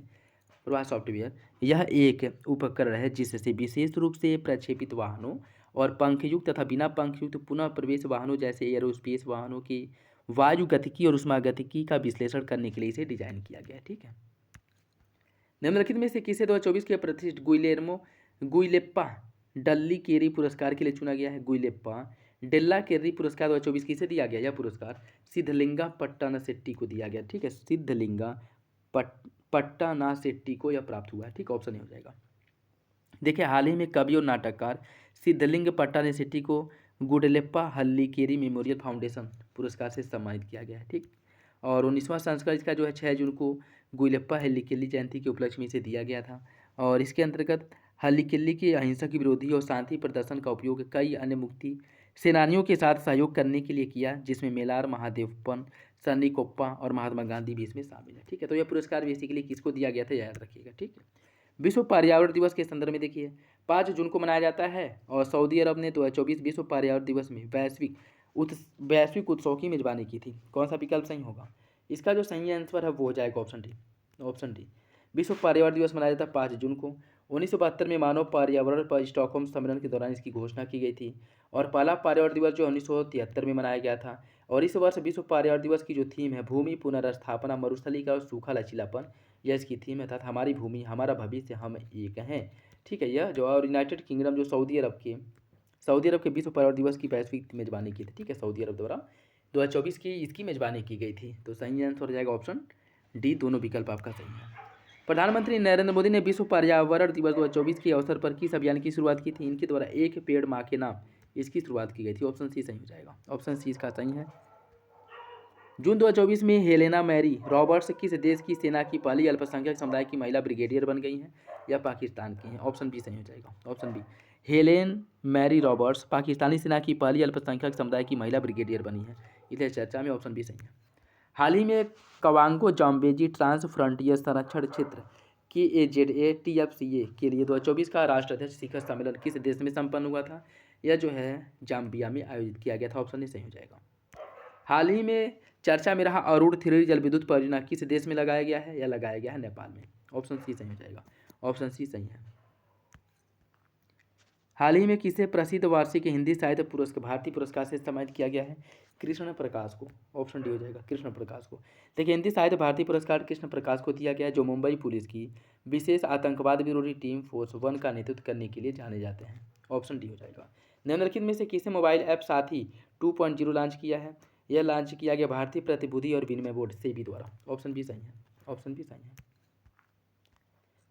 प्रवाह सॉफ्टवेयर यह एक उपकरण है जिससे विशेष रूप से प्रक्षेपित वाहनों और पंखयुक्त तथा बिना पंखयुक्त पुनः प्रवेश वाहनों जैसे एरोस्पेस वाहनों की वायु गतिकी और उष्मागतिकी का विश्लेषण करने के लिए इसे डिजाइन किया गया है। ठीक है, निम्नलिखित में से किसे 2024 के प्रतिष्ठित गुइलेप्पा डल्ली केरी पुरस्कार के लिए चुना गया है? गुइलेप्पा डेल्ला केरी पुरस्कार 2024 किसे दिया गया? यह पुरस्कार सिद्धलिंगा पट्टानासेट्टी को दिया गया। ठीक है, सिद्धलिंगा पट्टानासेट्टी को यह प्राप्त हुआ है। ठीक, ऑप्शन ए हो जाएगा। देखिए, हाल ही में कवि और नाटककार सिद्धलिंग पट्टानासेट्टी को गुडलेप्पा हल्लीकेरी मेमोरियल फाउंडेशन पुरस्कार से सम्मानित किया गया है। ठीक, और 19वां संस्करण इसका जो है 6 जून को गुइलेप्पा हल्लीकेरी जयंती के उपलक्ष्य में इसे दिया गया था। और इसके अंतर्गत हल्लीकेरी के अहिंसा की विरोधी और शांति प्रदर्शन का उपयोग कई अन्य मुक्ति सेनानियों के साथ सहयोग करने के लिए किया, जिसमें मेलार महादेवप्पन, सन्नी कोप्पा और महात्मा गांधी भी इसमें शामिल है। ठीक है, तो यह पुरस्कार बेसिकली किसको दिया गया था, याद रखिएगा। ठीक है, विश्व पर्यावरण दिवस के संदर्भ में देखिए 5 जून को मनाया जाता है और सऊदी अरब ने 2024 विश्व पर्यावरण दिवस में वैश्विक उत्सव की मेजबानी की थी। कौन सा विकल्प सही होगा? इसका जो सही आंसर है वो हो जाएगा ऑप्शन डी। ऑप्शन डी, विश्व पर्यावरण दिवस मनाया जाता है 5 जून को। 1972 में मानव पर्यावरण पर स्टॉकहोम सम्मेलन के दौरान इसकी घोषणा की गई थी और पहला पर्यावरण दिवस जो 1973 में मनाया गया था। और इस वर्ष विश्व पर्यावरण दिवस की जो थीम है भूमि पुनर्स्थापना, मरुस्थलीकरण और सूखा लचीलापन, यह इसकी थीम है, अर्थात हमारी भूमि हमारा भविष्य हम एक हैं। ठीक है, यह जो और यूनाइटेड किंगडम जो सऊदी अरब के विश्व पर्यटन दिवस की वैश्विक मेजबानी की थी। ठीक है, सऊदी अरब द्वारा 2024 की इसकी मेजबानी की गई थी। तो सही आंसर हो जाएगा ऑप्शन डी, दोनों विकल्प आपका सही है। प्रधानमंत्री नरेंद्र मोदी ने विश्व पर्यावरण दिवस 2024 के अवसर पर किस अभियान की शुरुआत की थी? इनके द्वारा एक पेड़ माँ के नाम इसकी शुरुआत की गई थी। ऑप्शन सी सही हो जाएगा, ऑप्शन सी इसका सही है। जून 2024 में हेलेना मैरी रॉबर्ट्स किस देश की सेना की पहली अल्पसंख्यक समुदाय की महिला ब्रिगेडियर बन गई हैं? या पाकिस्तान की हैं? ऑप्शन बी सही हो जाएगा, option B. Helen Mary Roberts Pakistani सेना की पहली अल्पसंख्यक समुदाय की महिला ब्रिगेडियर बनी है, इसलिए चर्चा में ऑप्शन बी सही है। हाल ही में कवांगो जाम्बेजी ट्रांस फ्रंटियर संरक्षण क्षेत्र KAZA TFCA के लिए 2024 का राष्ट्राध्यक्ष शिखर सम्मेलन किस देश में संपन्न हुआ था? यह जो है जाम्बिया में आयोजित किया गया था। ऑप्शन ए सही हो जाएगा। हाल ही में चर्चा में रहा अरुण 3 जल विद्युत परियोजना किस देश में लगाया गया है? यह लगाया गया है नेपाल में। ऑप्शन सी सही हो जाएगा, ऑप्शन सी सही है। हाल ही में किसे प्रसिद्ध वार्षिक हिंदी साहित्य पुरस्कार भारतीय पुरस्कार से सम्मानित किया गया है? कृष्ण प्रकाश को। ऑप्शन डी हो जाएगा, कृष्ण प्रकाश को। देखिए, हिंदी साहित्य भारतीय पुरस्कार कृष्ण प्रकाश को दिया गया है, जो मुंबई पुलिस की विशेष आतंकवाद विरोधी टीम फोर्स 1 का नेतृत्व करने के लिए जाने जाते हैं। ऑप्शन डी हो जाएगा। निम्नलिखित में से किसे मोबाइल ऐप साथी 2.0 लॉन्च किया है? यह लॉन्च किया गया भारतीय प्रतिभूति और विनिमय बोर्ड सेबी द्वारा। ऑप्शन बी सही है, ऑप्शन बी सही है।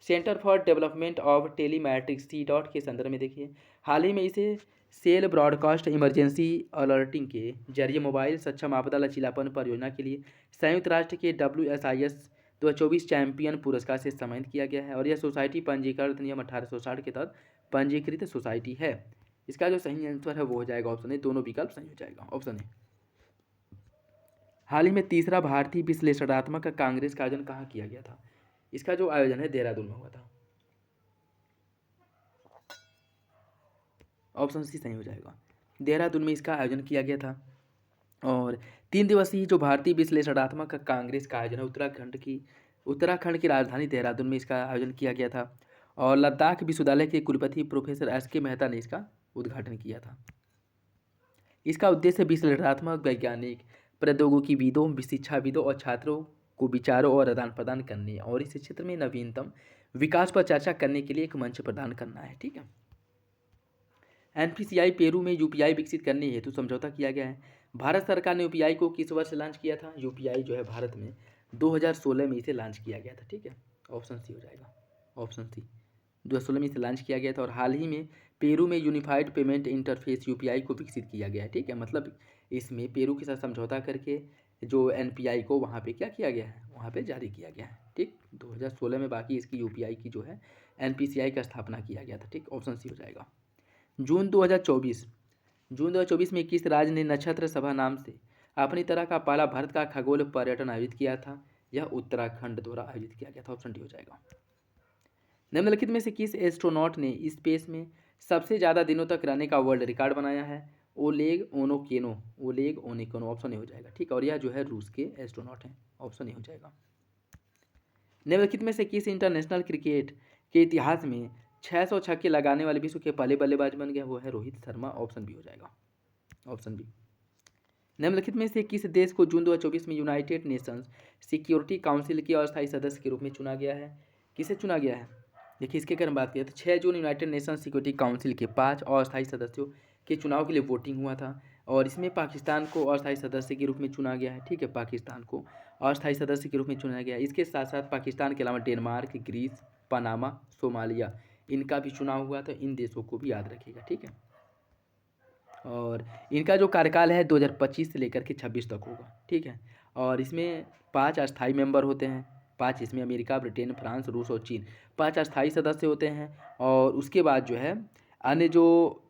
Centre for development of telematics CDOT के संदर्भ में देखिए, हाल ही में इसे सेल ब्रॉडकास्ट इमरजेंसी अलर्टिंग के जरिए मोबाइल सक्षम आपदा लचीलापन परियोजना के लिए संयुक्त राष्ट्र के WSIS 2024 चैंपियन पुरस्कार से सम्मानित किया गया है। और यह सोसाइटी पंजीकृत नियम 1860 के तहत पंजीकृत सोसाइटी है। इसका जो सही आंसर है वो हो जाएगा ऑप्शन ए, दोनों विकल्प सही हो जाएगा, ऑप्शन ए। हाल ही में तीसरा भारतीय विश्लेषणात्मक कांग्रेस का आयोजन कहाँ किया गया था? इसका जो आयोजन है देहरादून में हुआ था। ऑप्शन सी सही हो जाएगा, देहरादून में इसका आयोजन किया गया था। और 3 दिवसीय जो भारतीय विश्लेषणात्मक कांग्रेस का आयोजन है उत्तराखंड की राजधानी देहरादून में इसका आयोजन किया गया था। और लद्दाख विश्वविद्यालय के कुलपति प्रोफेसर SK मेहता ने इसका उद्घाटन किया था। इसका उद्देश्य विश्लेषणात्मक वैज्ञानिक प्रौद्योगिकीविदों शिक्षाविदों और छात्रों को विचारों और आदान प्रदान करने और इस क्षेत्र में नवीनतम विकास पर चर्चा करने के लिए एक मंच प्रदान करना है। ठीक है, NPCI पेरू में UPI विकसित करने हेतु समझौता किया गया है। भारत सरकार ने UPI को किस वर्ष लॉन्च किया था? UPI जो है भारत में 2016 में इसे लॉन्च किया गया था। ठीक है, ऑप्शन सी हो जाएगा, ऑप्शन सी। 2016 में इसे लॉन्च किया गया था। और हाल ही में पेरू में यूनिफाइड पेमेंट इंटरफेस UPI को विकसित किया गया है। ठीक है, मतलब इसमें पेरू के साथ समझौता करके जो NPI को वहाँ पे क्या किया गया है, वहाँ पे जारी किया गया है। ठीक, 2016 में बाकी इसकी UPI की जो है NPCI का स्थापना किया गया था। ठीक, ऑप्शन सी हो जाएगा। जून 2024 में किस राज्य ने नक्षत्र सभा नाम से अपनी तरह का पहला भारत का खगोल पर्यटन आयोजित किया था? यह उत्तराखंड द्वारा आयोजित किया गया था। ऑप्शन डी हो जाएगा। निम्नलिखित में से किस एस्ट्रोनॉट ने स्पेस में सबसे ज़्यादा दिनों तक रहने का वर्ल्ड रिकॉर्ड बनाया है? ओलेग ओनेकेनो, ऑप्शन ए हो जाएगा। ठीक, और यह जो है रूस के एस्ट्रोनॉट हैं। ऑप्शन ए हो जाएगा। निम्नलिखित में से किस इंटरनेशनल क्रिकेट के इतिहास में 600 छक्के लगाने वाले विश्व के पहले बल्लेबाज बन गया? वो है रोहित शर्मा। ऑप्शन बी हो जाएगा, ऑप्शन बी। निम्नलिखित में से किस देश को जून 2024 में यूनाइटेड नेशंस सिक्योरिटी काउंसिल के अस्थायी सदस्य के रूप में चुना गया है? किसे चुना गया है? देखिए, इसके अगर हम बात करें तो 6 जून यूनाइटेड नेशंस सिक्योरिटी काउंसिल के 5 अस्थायी सदस्यों के चुनाव के लिए वोटिंग हुआ था। और इसमें पाकिस्तान को अस्थायी सदस्य के रूप में चुना गया है। ठीक है, पाकिस्तान को अस्थायी सदस्य के रूप में चुना गया है। इसके साथ साथ पाकिस्तान के अलावा डेनमार्क, ग्रीस, पनामा, सोमालिया इनका भी चुनाव हुआ था। इन देशों को भी याद रखिएगा। ठीक है, और इनका जो कार्यकाल है 2025 से लेकर के 26 तक होगा। ठीक है, और इसमें 5 अस्थायी मेंबर होते हैं। 5 इसमें अमेरिका, ब्रिटेन, फ्रांस, रूस और चीन 5 अस्थायी सदस्य होते हैं। और उसके बाद जो है अन्य जो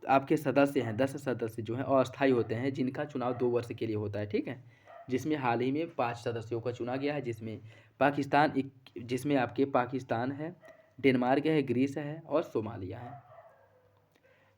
आपके सदस्य हैं 10 सदस्य जो हैं अस्थायी होते हैं, जिनका चुनाव 2 वर्ष के लिए होता है। ठीक है, जिसमें हाल ही में 5 सदस्यों का चुना गया है, जिसमें आपके पाकिस्तान है, डेनमार्क है, ग्रीस है और सोमालिया है।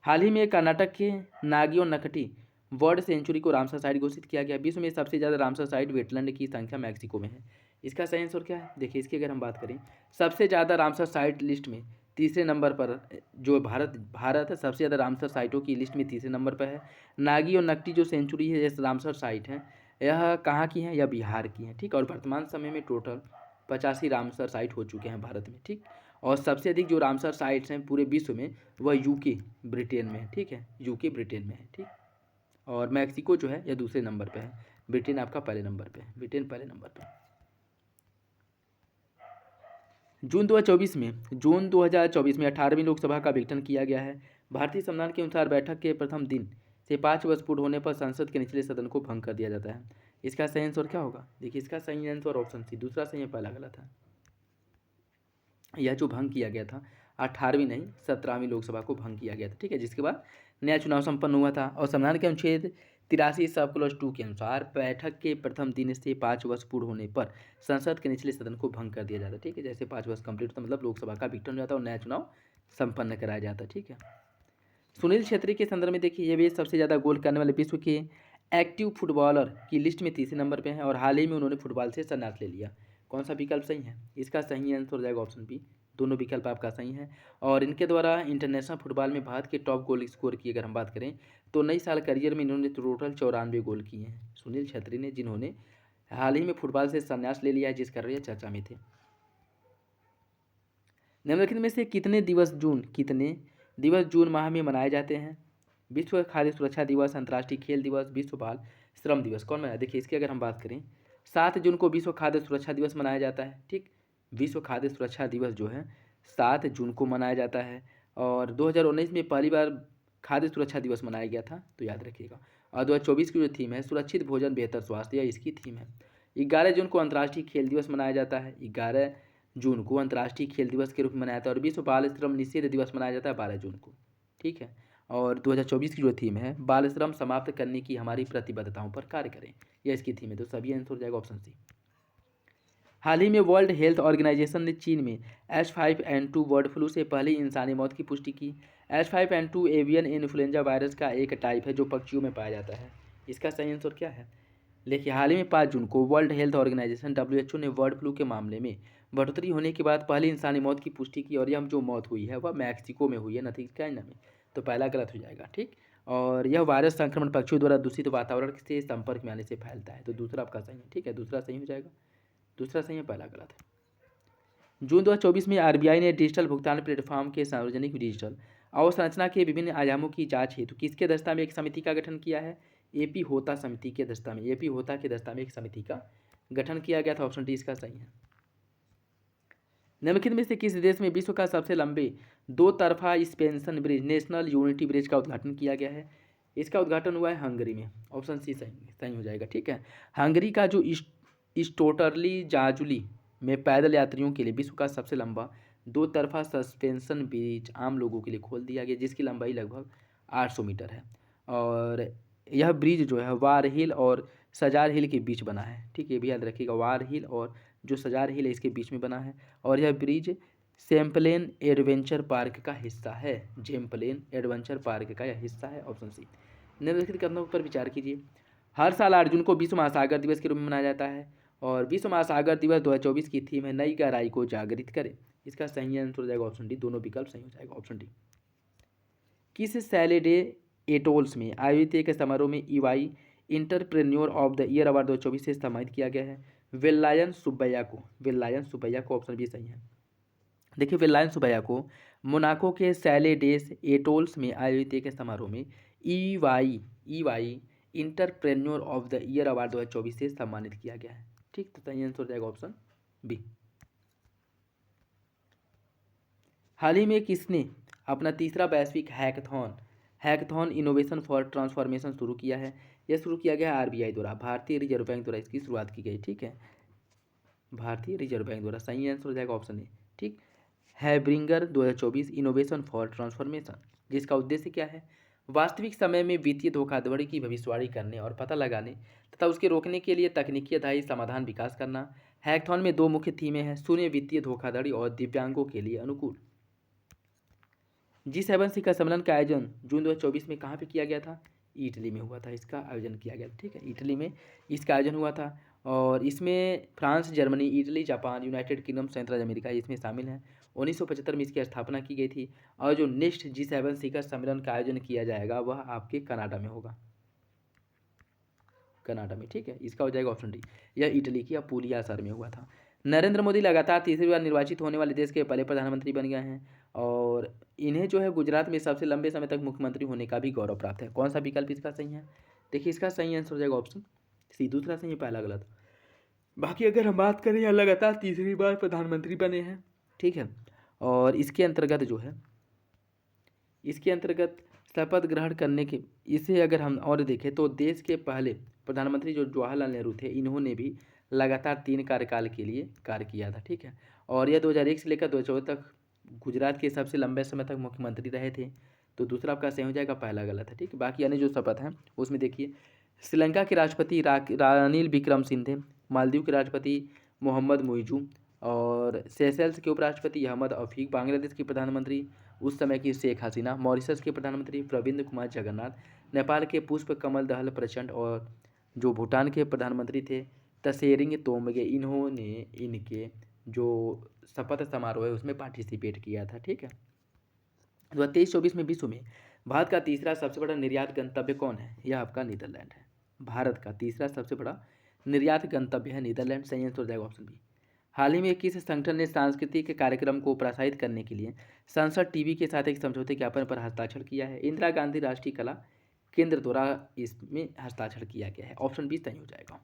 हाल ही में कर्नाटक के नागी और नकटी वर्ल्ड सेंचुरी को रामसर साइट घोषित किया गया। विश्व में सबसे ज़्यादा रामसर साइट वेटलैंड की संख्या मैक्सिको में है। इसका सही आंसर क्या है? देखिए, इसकी अगर हम बात करें सबसे ज़्यादा रामसर साइट लिस्ट में तीसरे नंबर पर जो भारत है, सबसे ज़्यादा रामसर साइटों की लिस्ट में तीसरे नंबर पर है। नागी और नकटी जो सेंचुरी है, जैसे रामसर साइट है, यह कहाँ की हैं? यह बिहार की हैं। ठीक है, और वर्तमान समय में टोटल 85 रामसर साइट हो चुके हैं भारत में, ठीक। और सबसे अधिक जो रामसर साइट्स हैं पूरे विश्व में वह यूके ब्रिटेन में है, ठीक है, यूके ब्रिटेन में है, ठीक। और मैक्सिको जो है यह दूसरे नंबर पे है, ब्रिटेन आपका पहले नंबर पे है, ब्रिटेन पहले नंबर पे। जून 2024 में 18वीं लोकसभा का विघटन किया गया है। भारतीय संविधान के अनुसार बैठक के प्रथम दिन से 5 वर्ष पूर्ण होने पर संसद के निचले सदन को भंग कर दिया जाता है। इसका सही आंसर क्या होगा? देखिए, इसका सही आंसर ऑप्शन सी, दूसरा सही है, पहला गलत है। यह जो भंग किया गया था 18वीं नहीं 17वीं लोकसभा को भंग किया गया था, ठीक है, जिसके बाद नया चुनाव संपन्न हुआ था। और संविधान के अनुच्छेद 83(2) के अनुसार बैठक के प्रथम दिन से 5 वर्ष पूर्ण होने पर संसद के निचले सदन को भंग कर दिया जाता है, ठीक है। जैसे 5 वर्ष कंप्लीट होता मतलब लोकसभा का विघटन हो जाता है और नया चुनाव संपन्न कराया जाता है, ठीक है। सुनील छेत्री के संदर्भ में देखिए, ये भी सबसे ज़्यादा गोल करने वाले विश्व के एक्टिव फुटबॉलर की लिस्ट में तीसरे नंबर पे हैं और हाल ही में उन्होंने फुटबॉल से संन्यास ले लिया। कौन सा विकल्प सही है? इसका सही आंसर हो जाएगा ऑप्शन बी, दोनों विकल्प आपका सही है। और इनके द्वारा इंटरनेशनल फुटबॉल में भारत के टॉप गोल स्कोर की अगर हम बात करें तो नई साल करियर में इन्होंने टोटल 94 गोल किए हैं सुनील छेत्री ने, जिन्होंने हाल ही में फुटबॉल से संन्यास ले लिया है, जिस कारण चर्चा में थे। निम्नलिखित में से कितने दिवस जून माह में मनाए जाते हैं? विश्व खाद्य सुरक्षा दिवस, अंतर्राष्ट्रीय खेल दिवस, विश्व बाल श्रम दिवस, कौन मनाया? देखिए, इसकी अगर हम बात करें 7 जून को विश्व खाद्य सुरक्षा दिवस मनाया जाता है, ठीक। विश्व खाद्य सुरक्षा दिवस जो है 7 जून को मनाया जाता है। और 2019 में पहली बार खाद्य सुरक्षा दिवस मनाया गया था, तो याद रखिएगा। और 2024 की जो थीम है सुरक्षित भोजन बेहतर स्वास्थ्य, यह इसकी थीम है। 11 जून को अंतर्राष्ट्रीय खेल दिवस मनाया जाता है, 11 जून को अंतर्राष्ट्रीय खेल दिवस के रूप में मनाया जाता है। और विश्व बाल श्रम निषेध दिवस मनाया जाता है 12 जून को, ठीक है। और 2024 की जो थीम है बाल श्रम समाप्त करने की हमारी प्रतिबद्धताओं पर कार्य करें, यह इसकी थीम है। तो सभी आंसर हो जाएगा ऑप्शन सी। हाल ही में वर्ल्ड हेल्थ ऑर्गेनाइजेशन ने चीन में H5N2 बर्ड फ्लू से पहली इंसानी मौत की पुष्टि की। H5N2 एवियन इन्फ्लुएंजा वायरस का एक टाइप है जो पक्षियों में पाया जाता है। इसका सही आंसर क्या है? देखिए, हाल ही में 5 जून को वर्ल्ड हेल्थ ऑर्गेनाइजेशन WHO ने बर्ड फ्लू के मामले में बढ़ोतरी होने के बाद पहली इंसानी मौत की पुष्टि की। और यह जो मौत हुई है वह मैक्सिको में हुई है, नथी चाइना में। तो पहला गलत हो जाएगा, ठीक। और यह वायरस संक्रमण पक्षियों द्वारा दूषित वातावरण से संपर्क में आने से फैलता है, तो दूसरा आपका सही है, ठीक है, दूसरा सही हो जाएगा, दूसरा सही है, पहला गलत है। जून 2024 में RBI ने डिजिटल भुगतान प्लेटफॉर्म के सार्वजनिक डिजिटल अवसंरचना के विभिन्न आयामों की जांच हेतु किसके अध्यक्षता में एक समिति का गठन किया है? AP होता समिति की अध्यक्षता में, AP होता की अध्यक्षता में एक समिति का गठन किया गया था। ऑप्शन डी इसका सही है। निम्नलिखित में से किस देश में विश्व का सबसे लंबे 2 तरफा suspension bridge national unity bridge का उद्घाटन किया गया है? इसका उद्घाटन हुआ है हंगरी में, ऑप्शन सी सही हो जाएगा, ठीक है। हंगरी का जो स्टोटरली जाजुली में पैदल यात्रियों के लिए विश्व का सबसे लंबा 2 तरफा सस्पेंशन ब्रिज आम लोगों के लिए खोल दिया गया, जिसकी लंबाई लगभग 800 मीटर है। और यह ब्रिज जो है वार हिल और सजार हिल के बीच बना है, ठीक है, ये भी याद रखिएगा, वार हिल और जो सजार हिल है इसके बीच में बना है। और यह ब्रिज चैम्पलेन एडवेंचर पार्क का हिस्सा है, चैम्पलेन एडवेंचर पार्क का यह हिस्सा है, ऑप्शन सी। निम्नलिखित कथनों पर विचार कीजिए। हर साल 8 जून को विश्व महासागर दिवस के रूप में मनाया जाता है और विश्व महासागर दिवस 2024 की थीम है नई गहराई को जागृत करें। इसका सही आंसर हो जाएगा ऑप्शन डी, दोनों विकल्प सही हो जाएगा, ऑप्शन डी। किस सैटरडे एटोल्स में आयोजित एक समारोह में EY entrepreneur of the year award 2024 से सम्मानित किया गया है? वेलायन सुब्बैया को, ऑप्शन बी सही है। देखिए, वेलायन सुब्बैया को मोनाको के सैलेडेस एटोल्स में आयोजित एक समारोह में EY entrepreneur of the year award 2024 से सम्मानित किया गया है, ठीक। तो सही आंसर हो जाएगा ऑप्शन बी। हाल ही में किसने अपना तीसरा वैश्विक हैकथॉन इनोवेशन फॉर ट्रांसफॉर्मेशन शुरू किया है? यह शुरू किया गया है RBI द्वारा, भारतीय रिजर्व बैंक द्वारा इसकी शुरुआत की गई, ठीक है, भारतीय रिजर्व बैंक द्वारा। सही आंसर हो जाएगा ऑप्शन ए, ठीक। हैब्रिंगर 2024 इनोवेशन फॉर ट्रांसफॉर्मेशन, जिसका उद्देश्य क्या है? वास्तविक समय में वित्तीय धोखाधड़ी की भविष्यवाणी करने और पता लगाने तथा उसके रोकने के लिए तकनीकी आधारित समाधान विकास करना। हैकथॉन में 2 मुख्य थीमें हैं, शून्य वित्तीय धोखाधड़ी और दिव्यांगों के लिए अनुकूल। G7 शिखर सम्मेलन का आयोजन जून 2024 में कहाँ पे किया गया था? इटली में हुआ था, इसका आयोजन किया गया था, ठीक है, इटली में इसका आयोजन हुआ था। और इसमें France, Germany, Italy, Japan, United kingdom, संयुक्त राज्य अमेरिका इसमें शामिल हैं। 1975 में इसकी स्थापना की गई थी। और जो नेक्स्ट G7 शिखर सम्मेलन का आयोजन किया जाएगा वह आपके कनाडा में होगा, कनाडा में, ठीक है, इसका हो जाएगा ऑप्शन डी। यह इटली की अपूलिया शहर में हुआ था। नरेंद्र मोदी लगातार तीसरी बार निर्वाचित होने वाले देश के पहले प्रधानमंत्री बन गए हैं और इन्हें जो है गुजरात में सबसे लंबे समय तक मुख्यमंत्री होने का भी गौरव प्राप्त है। कौन सा विकल्प इसका सही है? देखिए इसका सही आंसर हो जाएगा ऑप्शन सी, दूसरा सही है, पहला गलत। बाकी अगर हम बात करें, यह लगातार तीसरी बार प्रधानमंत्री बने हैं, ठीक है। और इसके अंतर्गत जो है, इसके अंतर्गत शपथ ग्रहण करने के, इसे अगर हम और देखें तो देश के पहले प्रधानमंत्री जो जवाहरलाल नेहरू थे, इन्होंने भी लगातार 3 कार्यकाल के लिए कार्य किया था, ठीक है। और यह 2001 से लेकर 2014 तक गुजरात के सबसे लंबे समय तक मुख्यमंत्री रहे थे। तो दूसरा आपका सही हो जाएगा, पहला गलत है, ठीक है। बाकी अन्य जो शपथ हैं उसमें देखिए, श्रीलंका के राष्ट्रपति रानिल विक्रमसिंघे, मालदीव के राष्ट्रपति मोहम्मद मुइजू और सेशेल्स के उपराष्ट्रपति अहमद अफीक, बांग्लादेश की प्रधानमंत्री उस समय की शेख हसीना, मॉरिशस के प्रधानमंत्री प्रविंद कुमार जगन्नाथ, नेपाल के पुष्प कमल दहल प्रचंड और जो भूटान के प्रधानमंत्री थे तशेरिंग तोब्गे, इन्होंने इनके जो शपथ समारोह है उसमें पार्टिसिपेट किया था, ठीक है। 2023-24 में विश्व में भारत का तीसरा सबसे बड़ा निर्यात गंतव्य कौन है? यह आपका नीदरलैंड है। भारत का तीसरा सबसे बड़ा निर्यात गंतव्य है नीदरलैंड, सही आंसर हो जाएगा ऑप्शन बी। हाल ही में किस संगठन ने सांस्कृतिक कार्यक्रम को प्रोत्साहित करने के लिए संसद टीवी के साथ एक समझौते ज्ञापन पर हस्ताक्षर किया है? इंदिरा गांधी राष्ट्रीय कला केंद्र द्वारा इसमें हस्ताक्षर किया गया है, ऑप्शन बी सही हो जाएगा।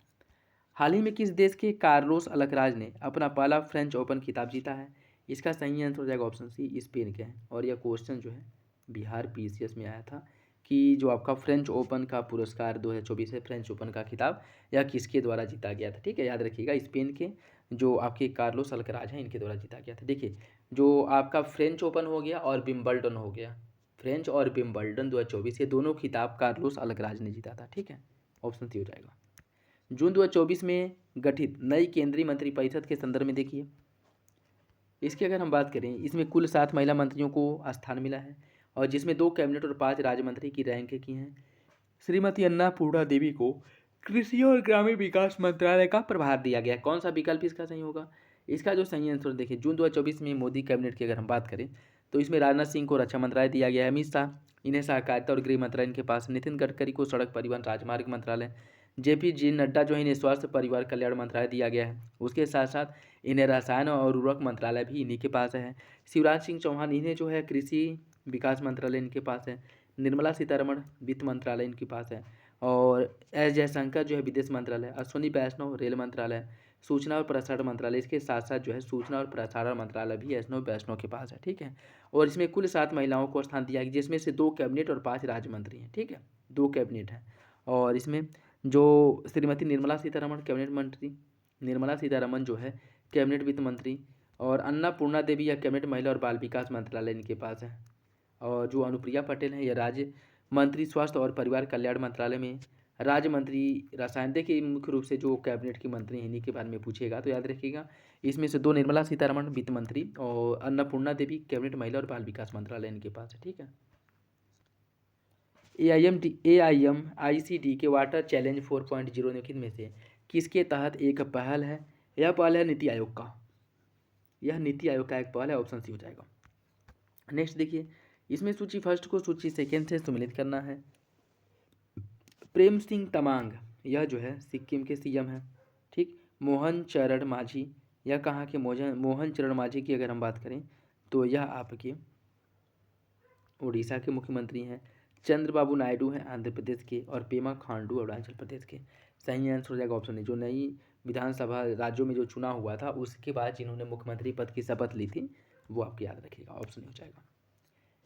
हाल ही में किस देश के कार्लोस अल्कराज ने अपना पहला फ्रेंच ओपन खिताब जीता है? इसका सही आंसर हो जाएगा ऑप्शन सी, स्पेन के हैं। और यह क्वेश्चन जो है बिहार पीसीएस में आया था कि जो आपका फ्रेंच ओपन का पुरस्कार 2024 है, फ्रेंच ओपन का खिताब, यह किसके द्वारा जीता गया था, ठीक है। याद रखिएगा, स्पेन के जो आपके कार्लोस अल्कराज हैं इनके द्वारा जीता गया था। देखिए जो आपका फ्रेंच ओपन हो गया और विंबलडन हो गया, फ्रेंच और विंबलडन 2024, ये दोनों खिताब कार्लोस अल्कराज ने जीता था, ठीक है। ऑप्शन सी हो जाएगा। जून 2024 में गठित नई केंद्रीय मंत्रिपरिषद के संदर्भ में देखिए, इसकी अगर हम बात करें, इसमें कुल 7 महिला मंत्रियों को स्थान मिला है और जिसमें 2 कैबिनेट और 5 राज्य मंत्री की रैंक की हैं। श्रीमती अन्नापूर्णा देवी को कृषि और ग्रामीण विकास मंत्रालय का प्रभार दिया गया। कौन सा विकल्प इसका सही होगा? इसका जो सही आंसर देखिए, जून 2024 में मोदी कैबिनेट की अगर हम बात करें तो इसमें राजनाथ सिंह को रक्षा मंत्रालय दिया गया है, अमित शाह इन्हें सहकारिता और गृह मंत्रालय इनके पास, नितिन गडकरी को सड़क परिवहन राजमार्ग मंत्रालय, जेपी नड्डा जो है इन्हें स्वास्थ्य परिवार कल्याण मंत्रालय दिया गया है। उसके साथ साथ इन्हें रसायन और उर्वरक मंत्रालय भी इन्हीं के पास है। शिवराज सिंह चौहान इन्हें जो है कृषि विकास मंत्रालय इनके पास है। निर्मला सीतारमण वित्त मंत्रालय इनके पास है और एस जयशंकर जो है विदेश मंत्रालय, अश्विनी वैष्णव रेल मंत्रालय, सूचना और प्रसारण मंत्रालय, इसके साथ साथ जो है सूचना और प्रसारण मंत्रालय भी अश्विनी वैष्णव के पास है, ठीक है। और इसमें कुल 7 महिलाओं को स्थान दिया गया, जिसमें से 2 कैबिनेट और 5 राज्य मंत्री हैं, ठीक है। 2 कैबिनेट हैं और इसमें जो श्रीमती निर्मला सीतारमण कैबिनेट मंत्री, निर्मला सीतारमण जो है कैबिनेट वित्त मंत्री, और अन्नापूर्णा देवी या कैबिनेट महिला और बाल विकास मंत्रालय इनके पास है। और जो अनुप्रिया पटेल हैं यह राज्य मंत्री स्वास्थ्य और परिवार कल्याण मंत्रालय में, राज्य मंत्री रसायन। देखिए मुख्य रूप से जो कैबिनेट के मंत्री हैं इन्हीं के बारे में पूछेगा, तो याद रखिएगा इसमें से 2 निर्मला सीतारमण वित्त मंत्री और अन्नपूर्णा देवी कैबिनेट महिला और बाल विकास मंत्रालय इनके पास है, ठीक है। AIMICD के वाटर चैलेंज 4.0 निम्नलिखित में से किसके तहत एक पहल है? यह पहल है नीति आयोग का, यह नीति आयोग का एक पहल है, ऑप्शन सी हो जाएगा। नेक्स्ट देखिए, इसमें सूची फर्स्ट को सूची सेकेंड से सम्मिलित करना है। प्रेम सिंह तमांग यह जो है सिक्किम के सीएम है, ठीक। मोहन चरण मांझी, यह कहाँ के? मोहन चरण मांझी की अगर हम बात करें तो यह आपके उड़ीसा के मुख्यमंत्री हैं। चंद्रबाबू नायडू हैं आंध्र प्रदेश के और पेमा खांडू अरुणाचल प्रदेश के। सही आंसर हो जाएगा ऑप्शन ए। जो नई विधानसभा राज्यों में जो चुनाव हुआ था उसके बाद जिन्होंने मुख्यमंत्री पद की शपथ ली थी वो आपको याद रखिएगा, ऑप्शन हो जाएगा।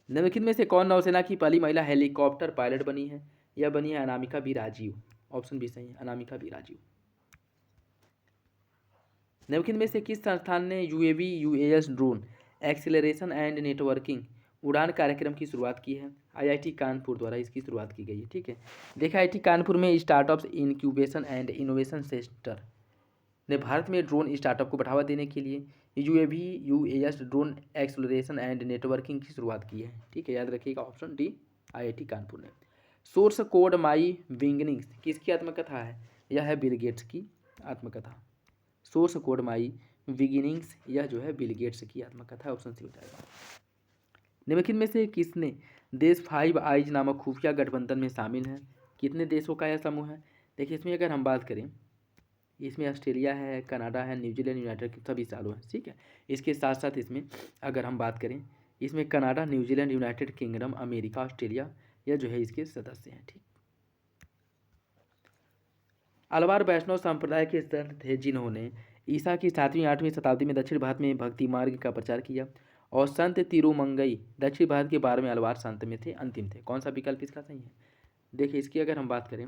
निम्नलिखित में से कौन नौसेना की पहली महिला हेलीकॉप्टर पायलट बनी है? यह बनी है Anamika B Rajeev, option B सही है, अनामिका बी राजीव। निम्नलिखित में से किस संस्थान ने UAS drone acceleration and networking उड़ान कार्यक्रम की शुरुआत की है? IIT कानपुर द्वारा इसकी शुरुआत की गई है, ठीक है। देखा, IIT कानपुर में startups incubation and innovation centre ने भारत में ड्रोन स्टार्टअप को बढ़ावा देने के लिए UAS drone acceleration and networking की शुरुआत की है, ठीक है। याद रखिएगा ऑप्शन डी, IIT कानपुर ने। सोर्स कोड माई बिगिनिंग्स किसकी आत्मकथा है? यह है बिल गेट्स की आत्मकथा। सोर्स कोड माई बिगिनिंग्स यह जो है बिल गेट्स की आत्मकथा, ऑप्शन सी हो जाएगा। निम्नलिखित में से किसने देश 5 आइज नामक खुफिया गठबंधन में शामिल है? कितने देशों का यह समूह है? देखिए इसमें अगर हम बात करें इसमें ऑस्ट्रेलिया है, कनाडा है, न्यूजीलैंड, यूनाइटेड सभी चालू है। ठीक है, इसके साथ साथ इसमें अगर हम बात करें, इसमें Canada, New Zealand, United kingdom, America, Australia यह जो है इसके सदस्य हैं। ठीक, अलवार वैष्णव संप्रदाय के संत थे जिन्होंने ईसा की 7वीं-8वीं शताब्दी में दक्षिण भारत में भक्ति मार्ग का प्रचार किया, और संत तिरुमंगई दक्षिण भारत के 12वें अलवार संत में थे, अंतिम थे। कौन सा विकल्प इसका सही है? देखिए, इसकी अगर हम बात करें,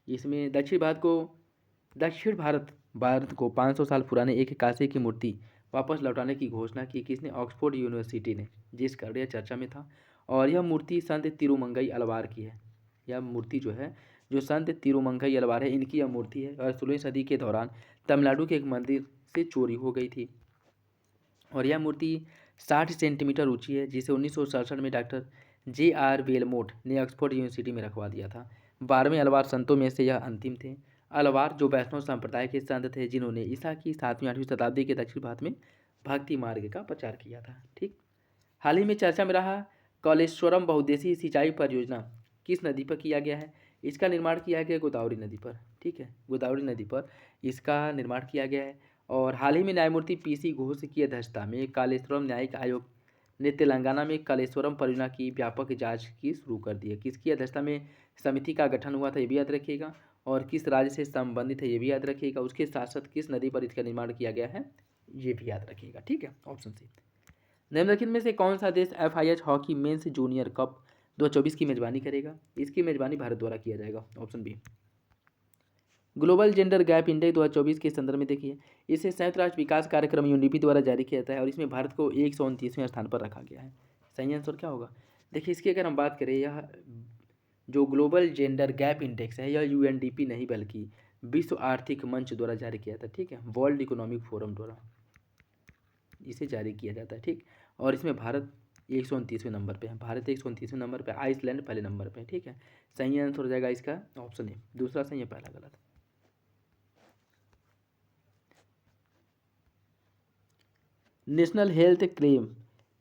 इसमें दक्षिण भारत को 500 साल पुराने एक कांसे की मूर्ति वापस लौटाने की घोषणा की किसने? ऑक्सफोर्ड यूनिवर्सिटी ने, जिस कारण यह चर्चा में था। और यह मूर्ति संत तिरुमंगई अलवार की है। यह मूर्ति जो है, जो संत तिरुमंगई अलवार है, इनकी यह मूर्ति है, और 16वीं सदी के दौरान तमिलनाडु के एक मंदिर से चोरी हो गई थी। और यह मूर्ति 60 सेंटीमीटर ऊंची है, जिसे 1967 में डॉक्टर J.R. वेलमोट ने ऑक्सफोर्ड यूनिवर्सिटी में रखवा दिया था। 12वें अलवार संतों में से यह अंतिम थे। अलवार जो वैष्णव संप्रदाय के संत थे जिन्होंने ईसा की 7वीं-8वीं शताब्दी के दक्षिण भारत में भक्ति मार्ग का प्रचार किया था। ठीक, हाल ही में चर्चा में रहा कालेश्वरम बहुउद्देशीय सिंचाई परियोजना किस नदी पर किया गया है? इसका निर्माण किया गया गोदावरी नदी पर। ठीक है, गोदावरी नदी पर इसका निर्माण किया गया है। और हाल ही में न्यायमूर्ति PC घोष की अध्यक्षता में कालेश्वरम न्यायिक आयोग ने तेलंगाना में कालेश्वरम परियोजना की व्यापक जांच की शुरू कर दी है। किसकी अध्यक्षता में समिति का गठन हुआ था, ये भी याद रखिएगा, और किस राज्य से संबंधित है ये भी याद रखिएगा। उसके साथ साथ किस नदी पर इसका निर्माण किया गया है ये भी याद रखिएगा। ठीक है, ऑप्शन सी। निम्नलिखित में से कौन सा देश FIH hockey mains junior cup 2024 की मेजबानी करेगा? इसकी मेजबानी भारत द्वारा किया जाएगा। Option B. Global gender gap index 2024 के संदर्भ में देखिए, इसे संयुक्त राष्ट्र विकास कार्यक्रम UNDP द्वारा जारी किया जाता है, और इसमें भारत को 129वें स्थान पर रखा गया है। सही आंसर क्या होगा? देखिए, इसकी अगर हम बात करें, यह जो ग्लोबल जेंडर गैप इंडेक्स है, यह UNDP नहीं बल्कि विश्व आर्थिक मंच द्वारा जारी किया जाता है। ठीक है, वर्ल्ड इकोनॉमिक फोरम द्वारा इसे जारी किया जाता है। ठीक, और इसमें भारत 129वें नंबर पे है। भारत 129वें नंबर पे, आइसलैंड पहले नंबर पे। ठीक है, सही आंसर हो जाएगा इसका ऑप्शन ए। दूसरा सही है, पहला गलत। नेशनल हेल्थ क्लेम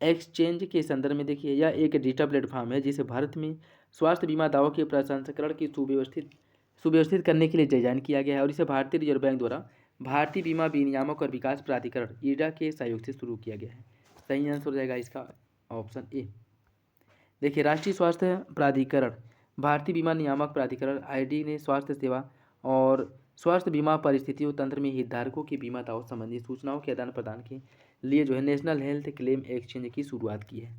एक्सचेंज के संदर्भ में देखिए, यह एक डिजिटल प्लेटफॉर्म है जिसे भारत में स्वास्थ्य बीमा दावों के प्रसंस्करण की सुव्यवस्थित करने के लिए डिजाइन किया गया है, और इसे भारतीय रिजर्व बैंक द्वारा भारतीय बीमा विनियामक और विकास प्राधिकरण IRDA के सहयोग से शुरू किया गया है। सही आंसर हो जाएगा इसका ऑप्शन ए। देखिए, राष्ट्रीय स्वास्थ्य प्राधिकरण, भारतीय बीमा नियामक प्राधिकरण ID ने स्वास्थ्य सेवा और स्वास्थ्य बीमा परिस्थितियों तंत्र में हितधारकों के बीमा दावों संबंधी सूचनाओं के आदान प्रदान के लिए जो है नेशनल हेल्थ क्लेम एक्सचेंज की शुरुआत की है।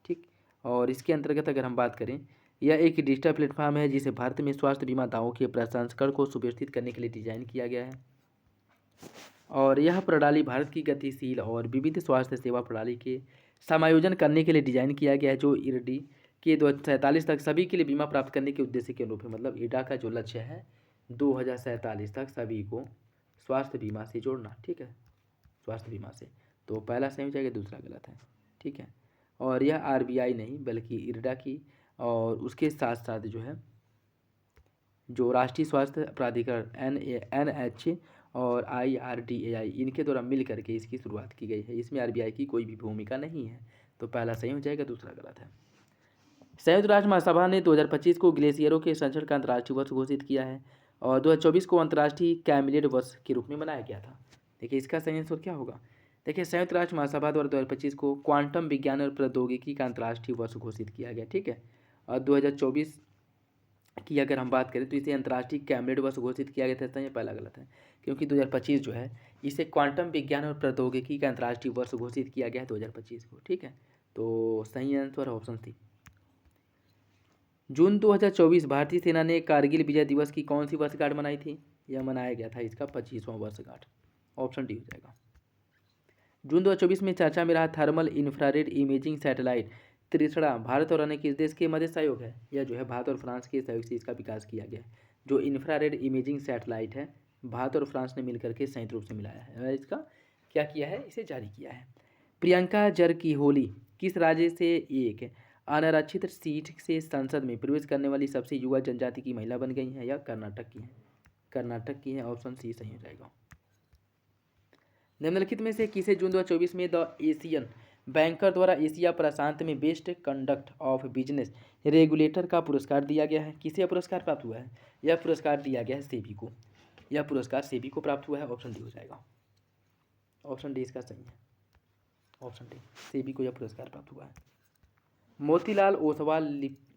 ठीक, और इसके अंतर्गत अगर हम बात करें, यह एक डिजिटल प्लेटफॉर्म है जिसे भारत में स्वास्थ्य बीमा दावों के प्रसंस्करण को सुव्यवस्थित करने के लिए डिजाइन किया गया है, और यह प्रणाली भारत की गतिशील और विविध स्वास्थ्य सेवा प्रणाली के समायोजन करने के लिए डिजाइन किया गया है, जो IRDA के 2047 तक सभी के लिए बीमा प्राप्त करने के उद्देश्य के अनुरूप है। मतलब IRDA का जो लक्ष्य है 2047 तक सभी को स्वास्थ्य बीमा से जोड़ना। ठीक है, स्वास्थ्य बीमा से। तो पहला सही हो जाएगा, दूसरा गलत है। ठीक है, और यह RBI नहीं बल्कि IRDA की, और उसके साथ साथ जो है जो राष्ट्रीय स्वास्थ्य प्राधिकरण NH और IRDAI इनके द्वारा मिल करके इसकी शुरुआत की गई है। इसमें RBI की कोई भी भूमिका नहीं है। तो पहला सही हो जाएगा, दूसरा गलत है। संयुक्त राष्ट्र महासभा ने 2025 को ग्लेशियरों के संरक्षण का अंतर्राष्ट्रीय वर्ष घोषित किया है, और 2024 को अंतर्राष्ट्रीय कैमलिड वर्ष के रूप में मनाया गया था। देखिए, इसका सही आंसर क्या होगा? देखिए, संयुक्त राष्ट्र महासभा द्वारा 2025 को क्वांटम विज्ञान और प्रौद्योगिकी का अंतर्राष्ट्रीय वर्ष घोषित किया गया। ठीक है, और 2024 की अगर हम बात करें तो इसे अंतर्राष्ट्रीय कैमलिड वर्ष घोषित किया गया था। ये पहला गलत है, क्योंकि 2025 जो है इसे क्वांटम विज्ञान और प्रौद्योगिकी का अंतर्राष्ट्रीय वर्ष घोषित किया गया है 2025 को। ठीक है, तो सही आंसर ऑप्शन सी। जून 2024 भारतीय सेना ने कारगिल विजय दिवस की कौन सी वर्षगांठ मनाई थी? यह मनाया गया था इसका 25वां वर्षगांठ। ऑप्शन डी हो जाएगा। जून 2024 में चर्चा में रहा thermal infrared imaging satellite Trishna Bharat और अन्य किस देश के मध्य सहयोग है? यह जो है भारत और फ्रांस के सहयोग से इसका विकास किया गया है। जो इंफ्रारेड इमेजिंग सैटेलाइट है, भारत और फ्रांस ने मिलकर के संयुक्त रूप से मिलाया है, इसका क्या किया है, इसे जारी किया है। प्रियंका जरकिहोली किस राज्य से एक अनारक्षित सीट से संसद में प्रवेश करने वाली सबसे युवा जनजाति की महिला बन गई हैं? या कर्नाटक की है? कर्नाटक की है। ऑप्शन सी सही हो जाएगा। निम्नलिखित में से किसे जून 2024 में द एशियन बैंकर द्वारा एशिया प्रशांत में best conduct of business regulator का पुरस्कार दिया गया है? किसे यह पुरस्कार प्राप्त हुआ है? यह पुरस्कार दिया गया है सेबी को। यह पुरस्कार सेबी को प्राप्त हुआ है। ऑप्शन डी हो जाएगा, ऑप्शन डी इसका सही है, ऑप्शन डी, सेबी को यह पुरस्कार प्राप्त हुआ है। Motilal Oswal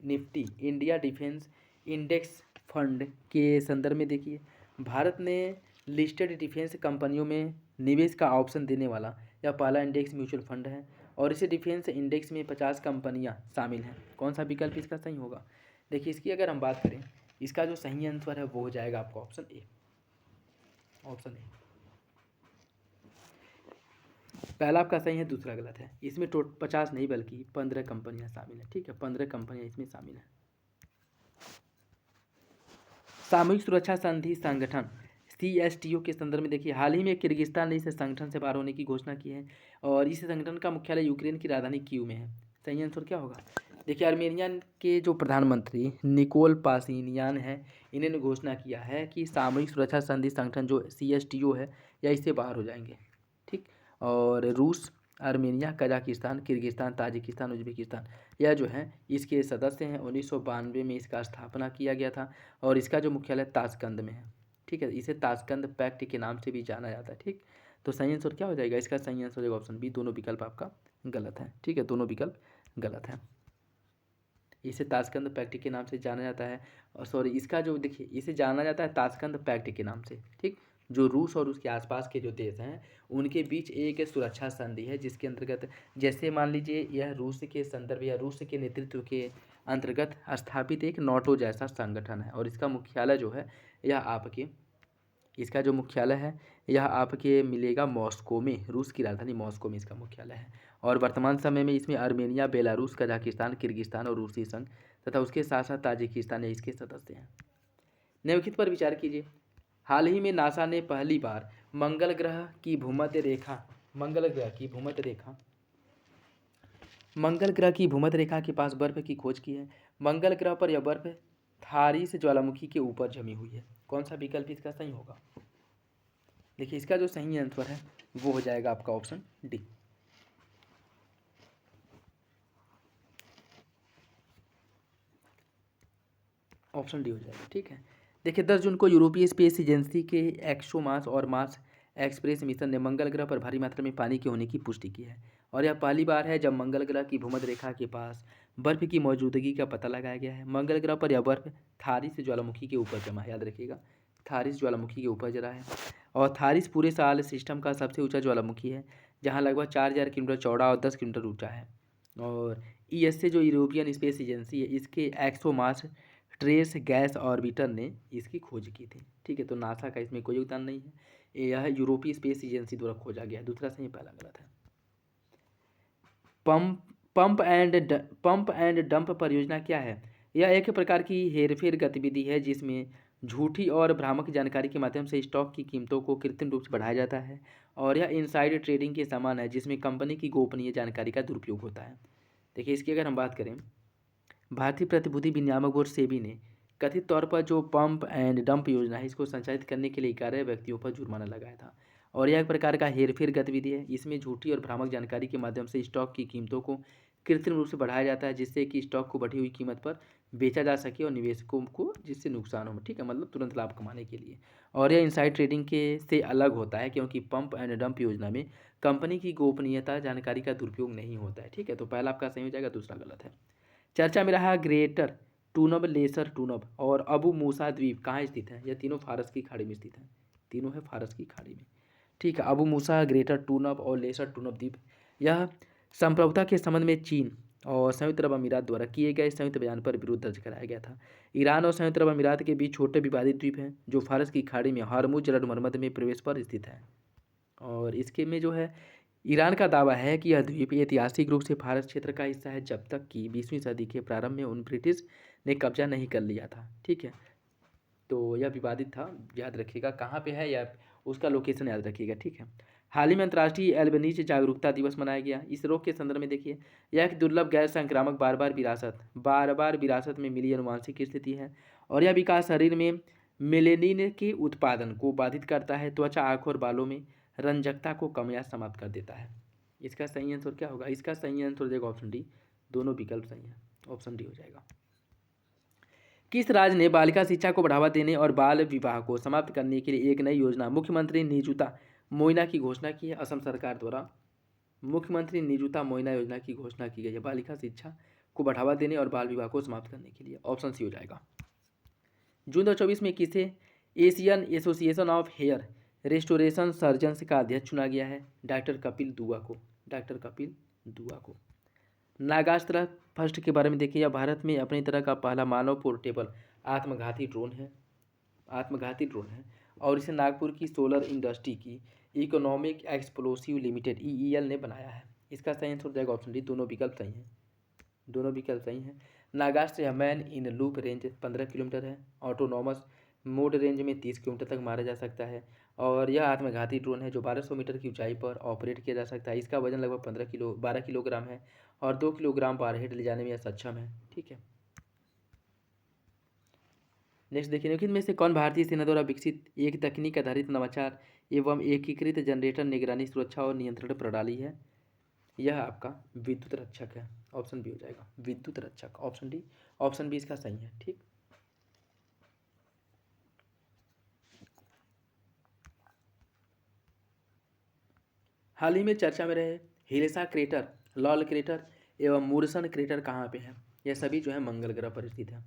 Nifty India defence index fund के संदर्भ में देखिए, भारत ने लिस्टेड डिफेंस कंपनियों में निवेश का ऑप्शन देने वाला यह पहला इंडेक्स म्यूचुअल फंड है और इसे डिफेंस इंडेक्स में 50 कंपनियां शामिल हैं। कौन सा विकल्प इसका सही होगा? देखिए इसकी अगर हम बात करें, इसका जो सही आंसर है वो हो जाएगा आपका ऑप्शन ए, ऑप्शन ए। पहला आपका सही है, दूसरा गलत है। इसमें 50 नहीं बल्कि 15 कंपनियां शामिल हैं। ठीक है, 15 कंपनियां इसमें शामिल हैं। सामूहिक सुरक्षा संधि संगठन CSTO के संदर्भ में देखिए, हाल ही में किर्गिस्तान ने इस संगठन से बाहर होने की घोषणा की है और इस संगठन का मुख्यालय यूक्रेन की राजधानी कीव में है। सही आंसर क्या होगा? देखिए आर्मेनिया के जो प्रधानमंत्री निकोल पाशिनियान है, इन्होंने घोषणा किया है कि सामूहिक सुरक्षा संधि संगठन जो CSTO है या इससे बाहर हो जाएंगे। ठीक, और रूस, Armenia, Kazakhstan, Kyrgyzstan, Tajikistan, Uzbekistan यह जो है इसके सदस्य हैं। 1992 में इसका स्थापना किया गया था और इसका जो मुख्यालय ताशकंद में है। ठीक है, इसे ताशकंद पैक्ट के नाम से भी जाना जाता है। ठीक, तो सही आंसर क्या हो जाएगा? इसका सही आंसर हो जाएगा ऑप्शन बी। दोनों विकल्प आपका गलत है। ठीक है, दोनों विकल्प गलत है। इसे ताशकंद पैक्ट के नाम से जाना जाता है, और सॉरी इसका जो देखिए इसे जाना जाता है ताशकंद पैक्ट के नाम से। ठीक, जो रूस और उसके आसपास के जो देश हैं उनके बीच एक सुरक्षा संधि है जिसके अंतर्गत, जैसे मान लीजिए यह रूस के संदर्भ या रूस के नेतृत्व के अंतर्गत स्थापित एक नाटो जैसा संगठन है और इसका मुख्यालय जो है यह आपके, इसका जो मुख्यालय है यह आपके मिलेगा मॉस्को में, रूस की राजधानी मॉस्को में इसका मुख्यालय है। और वर्तमान समय में इसमें आर्मेनिया, बेलारूस, कजाकिस्तान, किर्गिस्तान और रूसी संघ तथा उसके साथ साथ ताजिकिस्तान है इसके सदस्य हैं। निम्नलिखित पर विचार कीजिए, हाल ही में नासा ने पहली बार मंगल ग्रह की भूमध्य रेखा, मंगल ग्रह की भूमध्य रेखा के पास बर्फ की खोज की है। मंगल ग्रह पर यह बर्फ थारीस ज्वालामुखी के ऊपर जमी हुई है। कौन सा विकल्प इसका सही होगा? देखिए इसका जो सही आंसर है वो हो जाएगा आपका ऑप्शन डी, ऑप्शन डी हो जाएगा। ठीक है, देखिए 10 जून को यूरोपीय स्पेस एजेंसी के एक्सोमास और मार्स एक्सप्रेस मिशन ने मंगल ग्रह पर भारी मात्रा में पानी के होने की पुष्टि की है और यह पहली बार है जब मंगल ग्रह की भूमध्य रेखा के पास बर्फ की मौजूदगी का पता लगाया गया है। मंगल ग्रह पर यह बर्फ थारीस ज्वालामुखी के ऊपर जमा है, याद रखिएगा थारीस ज्वालामुखी के ऊपर जरा है। और थारीस पूरे साल सिस्टम का सबसे ऊंचा ज्वालामुखी है जहाँ लगभग 4000 किलोमीटर चौड़ा और 10 किलोमीटर ऊंचा है। और ESA जो यूरोपियन स्पेस एजेंसी है इसके एक्सोमास ट्रेस गैस ऑर्बिटर ने इसकी खोज की थी। ठीक है, तो नासा का इसमें कोई योगदान नहीं है, यह यूरोपीय स्पेस एजेंसी द्वारा खोजा गया। दूसरा सही, पहला गलत है। पंप एंड डंप परियोजना क्या है? यह एक प्रकार की हेरफेर गतिविधि है जिसमें झूठी और भ्रामक जानकारी के माध्यम से स्टॉक की कीमतों को कृत्रिम रूप से बढ़ाया जाता है और यह इनसाइड ट्रेडिंग के समान है जिसमें कंपनी की गोपनीय जानकारी का दुरुपयोग होता है। देखिए इसकी अगर हम बात करें, भारतीय प्रतिभूति विनियामक बोर्ड सेबी ने कथित तौर पर जो पंप एंड डंप योजना है इसको संचालित करने के लिए 11 व्यक्तियों पर जुर्माना लगाया था और यह एक प्रकार का हेरफेर गतिविधि है। इसमें झूठी और भ्रामक जानकारी के माध्यम से स्टॉक की कीमतों को कृत्रिम रूप से बढ़ाया जाता है जिससे कि स्टॉक को बढ़ी हुई कीमत पर बेचा जा सके और निवेशकों को जिससे नुकसान हो। ठीक है, मतलब तुरंत लाभ कमाने के लिए। और यह इनसाइड ट्रेडिंग के से अलग होता है क्योंकि पंप एंड डंप योजना में कंपनी की गोपनीयता जानकारी का दुरुपयोग नहीं होता है। ठीक है, तो पहला आपका सही हो जाएगा, दूसरा गलत है। चर्चा में रहा ग्रेटर टूनब, लेसर टूनब और अबू मूसा द्वीप कहाँ स्थित है? यह तीनों फारस की खाड़ी में स्थित है, तीनों है फारस की खाड़ी में। ठीक है, अबू मूसा, ग्रेटर टूनब और लेसर टूनब द्वीप यह संप्रभुता के संबंध में चीन और संयुक्त अरब अमीरात द्वारा किए गए संयुक्त बयान पर विरोध दर्ज कराया गया था। ईरान और संयुक्त अरब अमीरात के बीच छोटे विवादित द्वीप हैं जो फारस की खाड़ी में हरमुज रडमरमद में प्रवेश पर स्थित है। और इसके में जो है ईरान का दावा है कि यह द्वीप ऐतिहासिक रूप से फारस क्षेत्र का हिस्सा है जब तक कि 20वीं सदी के प्रारंभ में उन ब्रिटिश ने कब्जा नहीं कर लिया था। ठीक है, तो यह विवादित था, याद रखिएगा कहाँ पे है या उसका लोकेशन याद रखिएगा। ठीक है, हाल ही में अंतर्राष्ट्रीय एल्बनीज जागरूकता दिवस मनाया गया। इस रोग के संदर्भ में देखिए, यह एक दुर्लभ गैर संक्रामक बार बार विरासत में मिली अनुवांशिक स्थिति है और यह विकास शरीर में मेलेनिन के उत्पादन को बाधित करता है, त्वचा, आँखों और बालों में रंजकता को कम या समाप्त कर देता है। इसका सही आंसर क्या होगा? इसका सही आंसर हो जाएगा ऑप्शन डी, दोनों विकल्प सही है, ऑप्शन डी हो जाएगा। किस राज्य ने बालिका शिक्षा को बढ़ावा देने और बाल विवाह को समाप्त करने के लिए एक नई योजना मुख्यमंत्री निजुता मोइना की घोषणा की है? असम सरकार द्वारा मुख्यमंत्री निजुता मोइना योजना की घोषणा की गई है बालिका शिक्षा को बढ़ावा देने और बाल विवाह को समाप्त करने के लिए। ऑप्शन सी हो जाएगा। जून 2024 में किसे Asian association of hair restoration surgeons का अध्यक्ष चुना गया है? डॉक्टर कपिल दुआ को। डॉक्टर कपिल दुआ को। नागास्त्र फर्स्ट के बारे में देखिए, यह भारत में अपनी तरह का पहला मानव पोर्टेबल आत्मघाती ड्रोन है। और इसे नागपुर की सोलर इंडस्ट्री की इकोनॉमिक एक्सप्लोसिव लिमिटेड ईईएल ने बनाया है। इसका सही आंसर हो जाएगा ऑप्शन डी। दोनों विकल्प सही हैं। नागास्त्र या man in loop range 15 kilometre है। ऑटोनॉमस मोड रेंज में 30 किलोमीटर तक मारा जा सकता है और यह आत्मघाती ड्रोन है जो 1200 मीटर की ऊंचाई पर ऑपरेट किया जा सकता है। इसका वजन लगभग 12 किलोग्राम है और 2 किलोग्राम वारहेड ले जाने में यह सक्षम है। ठीक है। नेक्स्ट देखिए, निम्नलिखित में से कौन भारतीय सेना द्वारा विकसित एक तकनीक आधारित नवाचार एवं एकीकृत जनरेटर निगरानी सुरक्षा और नियंत्रण प्रणाली है? यह आपका विद्युत रक्षक है। ऑप्शन बी हो जाएगा, विद्युत रक्षक। ऑप्शन बी इसका सही है। ठीक। हाल ही में चर्चा में रहे हिल्सा क्रेटर, लॉल क्रेटर एवं मूरसन क्रेटर कहाँ पे है? यह सभी जो है मंगल ग्रह पर स्थित है।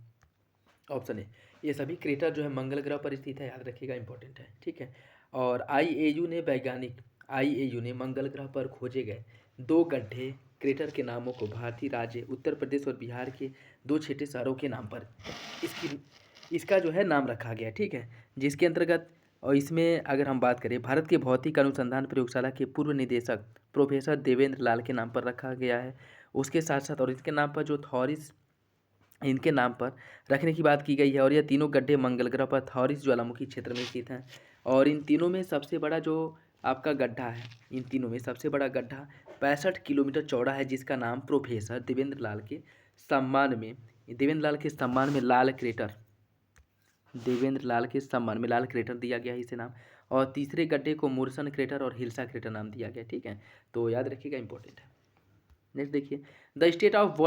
ऑप्शन ए, ये सभी क्रेटर जो है मंगल ग्रह पर स्थित है, याद रखिएगा, इंपॉर्टेंट है। ठीक है। और आईएयू ने मंगल ग्रह पर खोजे गए 2 गड्ढे क्रेटर के नामों को भारतीय राज्य उत्तर प्रदेश और बिहार के 2 छोटे शहरों के नाम पर इसका जो है नाम रखा गया। ठीक है। जिसके अंतर्गत, और इसमें अगर हम बात करें, भारत के भौतिक अनुसंधान प्रयोगशाला के पूर्व निदेशक प्रोफेसर देवेंद्र लाल के नाम पर रखा गया है। उसके साथ साथ और इसके नाम पर जो थॉरिस, इनके नाम पर रखने की बात की गई है। और यह तीनों गड्ढे मंगल ग्रह पर थॉरिस ज्वालामुखी क्षेत्र में स्थित हैं। और इन तीनों में सबसे बड़ा जो आपका गड्ढा है, इन तीनों में सबसे बड़ा गड्ढा 65 किलोमीटर चौड़ा है, जिसका नाम प्रोफेसर देवेंद्र लाल के सम्मान में लाल क्रेटर दिया गया है इसे नाम। और तीसरे गड्ढे को मूरसन क्रेटर और हिल्सा क्रेटर नाम दिया गया। ठीक है, तो याद रखिएगा, इंपॉर्टेंट है। नेक्स्ट देखिए, the state of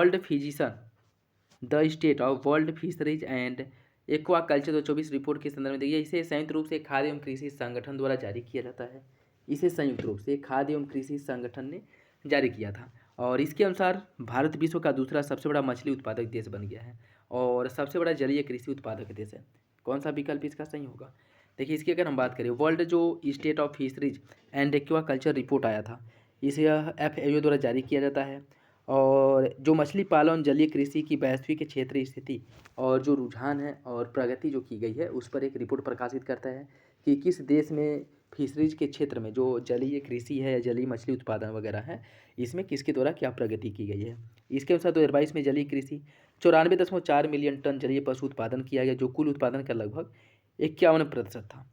world fisheries and aquaculture 2024 report के संदर्भ में देखिए, इसे संयुक्त रूप से खाद्य एवं कृषि संगठन द्वारा जारी किया जाता है। इसे संयुक्त रूप से खाद्य एवं कृषि संगठन ने जारी किया था। और इसके अनुसार भारत विश्व का दूसरा सबसे बड़ा मछली उत्पादक देश बन गया है और सबसे बड़ा जलीय कृषि उत्पादक देश है। कौन सा विकल्प इसका सही होगा? देखिए, इसकी अगर हम बात करें, वर्ल्ड जो state of fisheries and aquaculture report आया था, इसे FAO द्वारा जारी किया जाता है। और जो मछली पालन जलीय कृषि की वैश्विक क्षेत्रीय स्थिति और जो रुझान है और प्रगति जो की गई है, उस पर एक रिपोर्ट प्रकाशित करता है कि किस देश में फिशरीज के क्षेत्र में जो जलीय कृषि है या जलीय मछली उत्पादन वगैरह है, इसमें किसके द्वारा क्या प्रगति की गई है। इसके अनुसार 2022 में जलीय कृषि 94.4 मिलियन टन जलीय पशु उत्पादन किया गया, जो कुल उत्पादन का लगभग 51% था।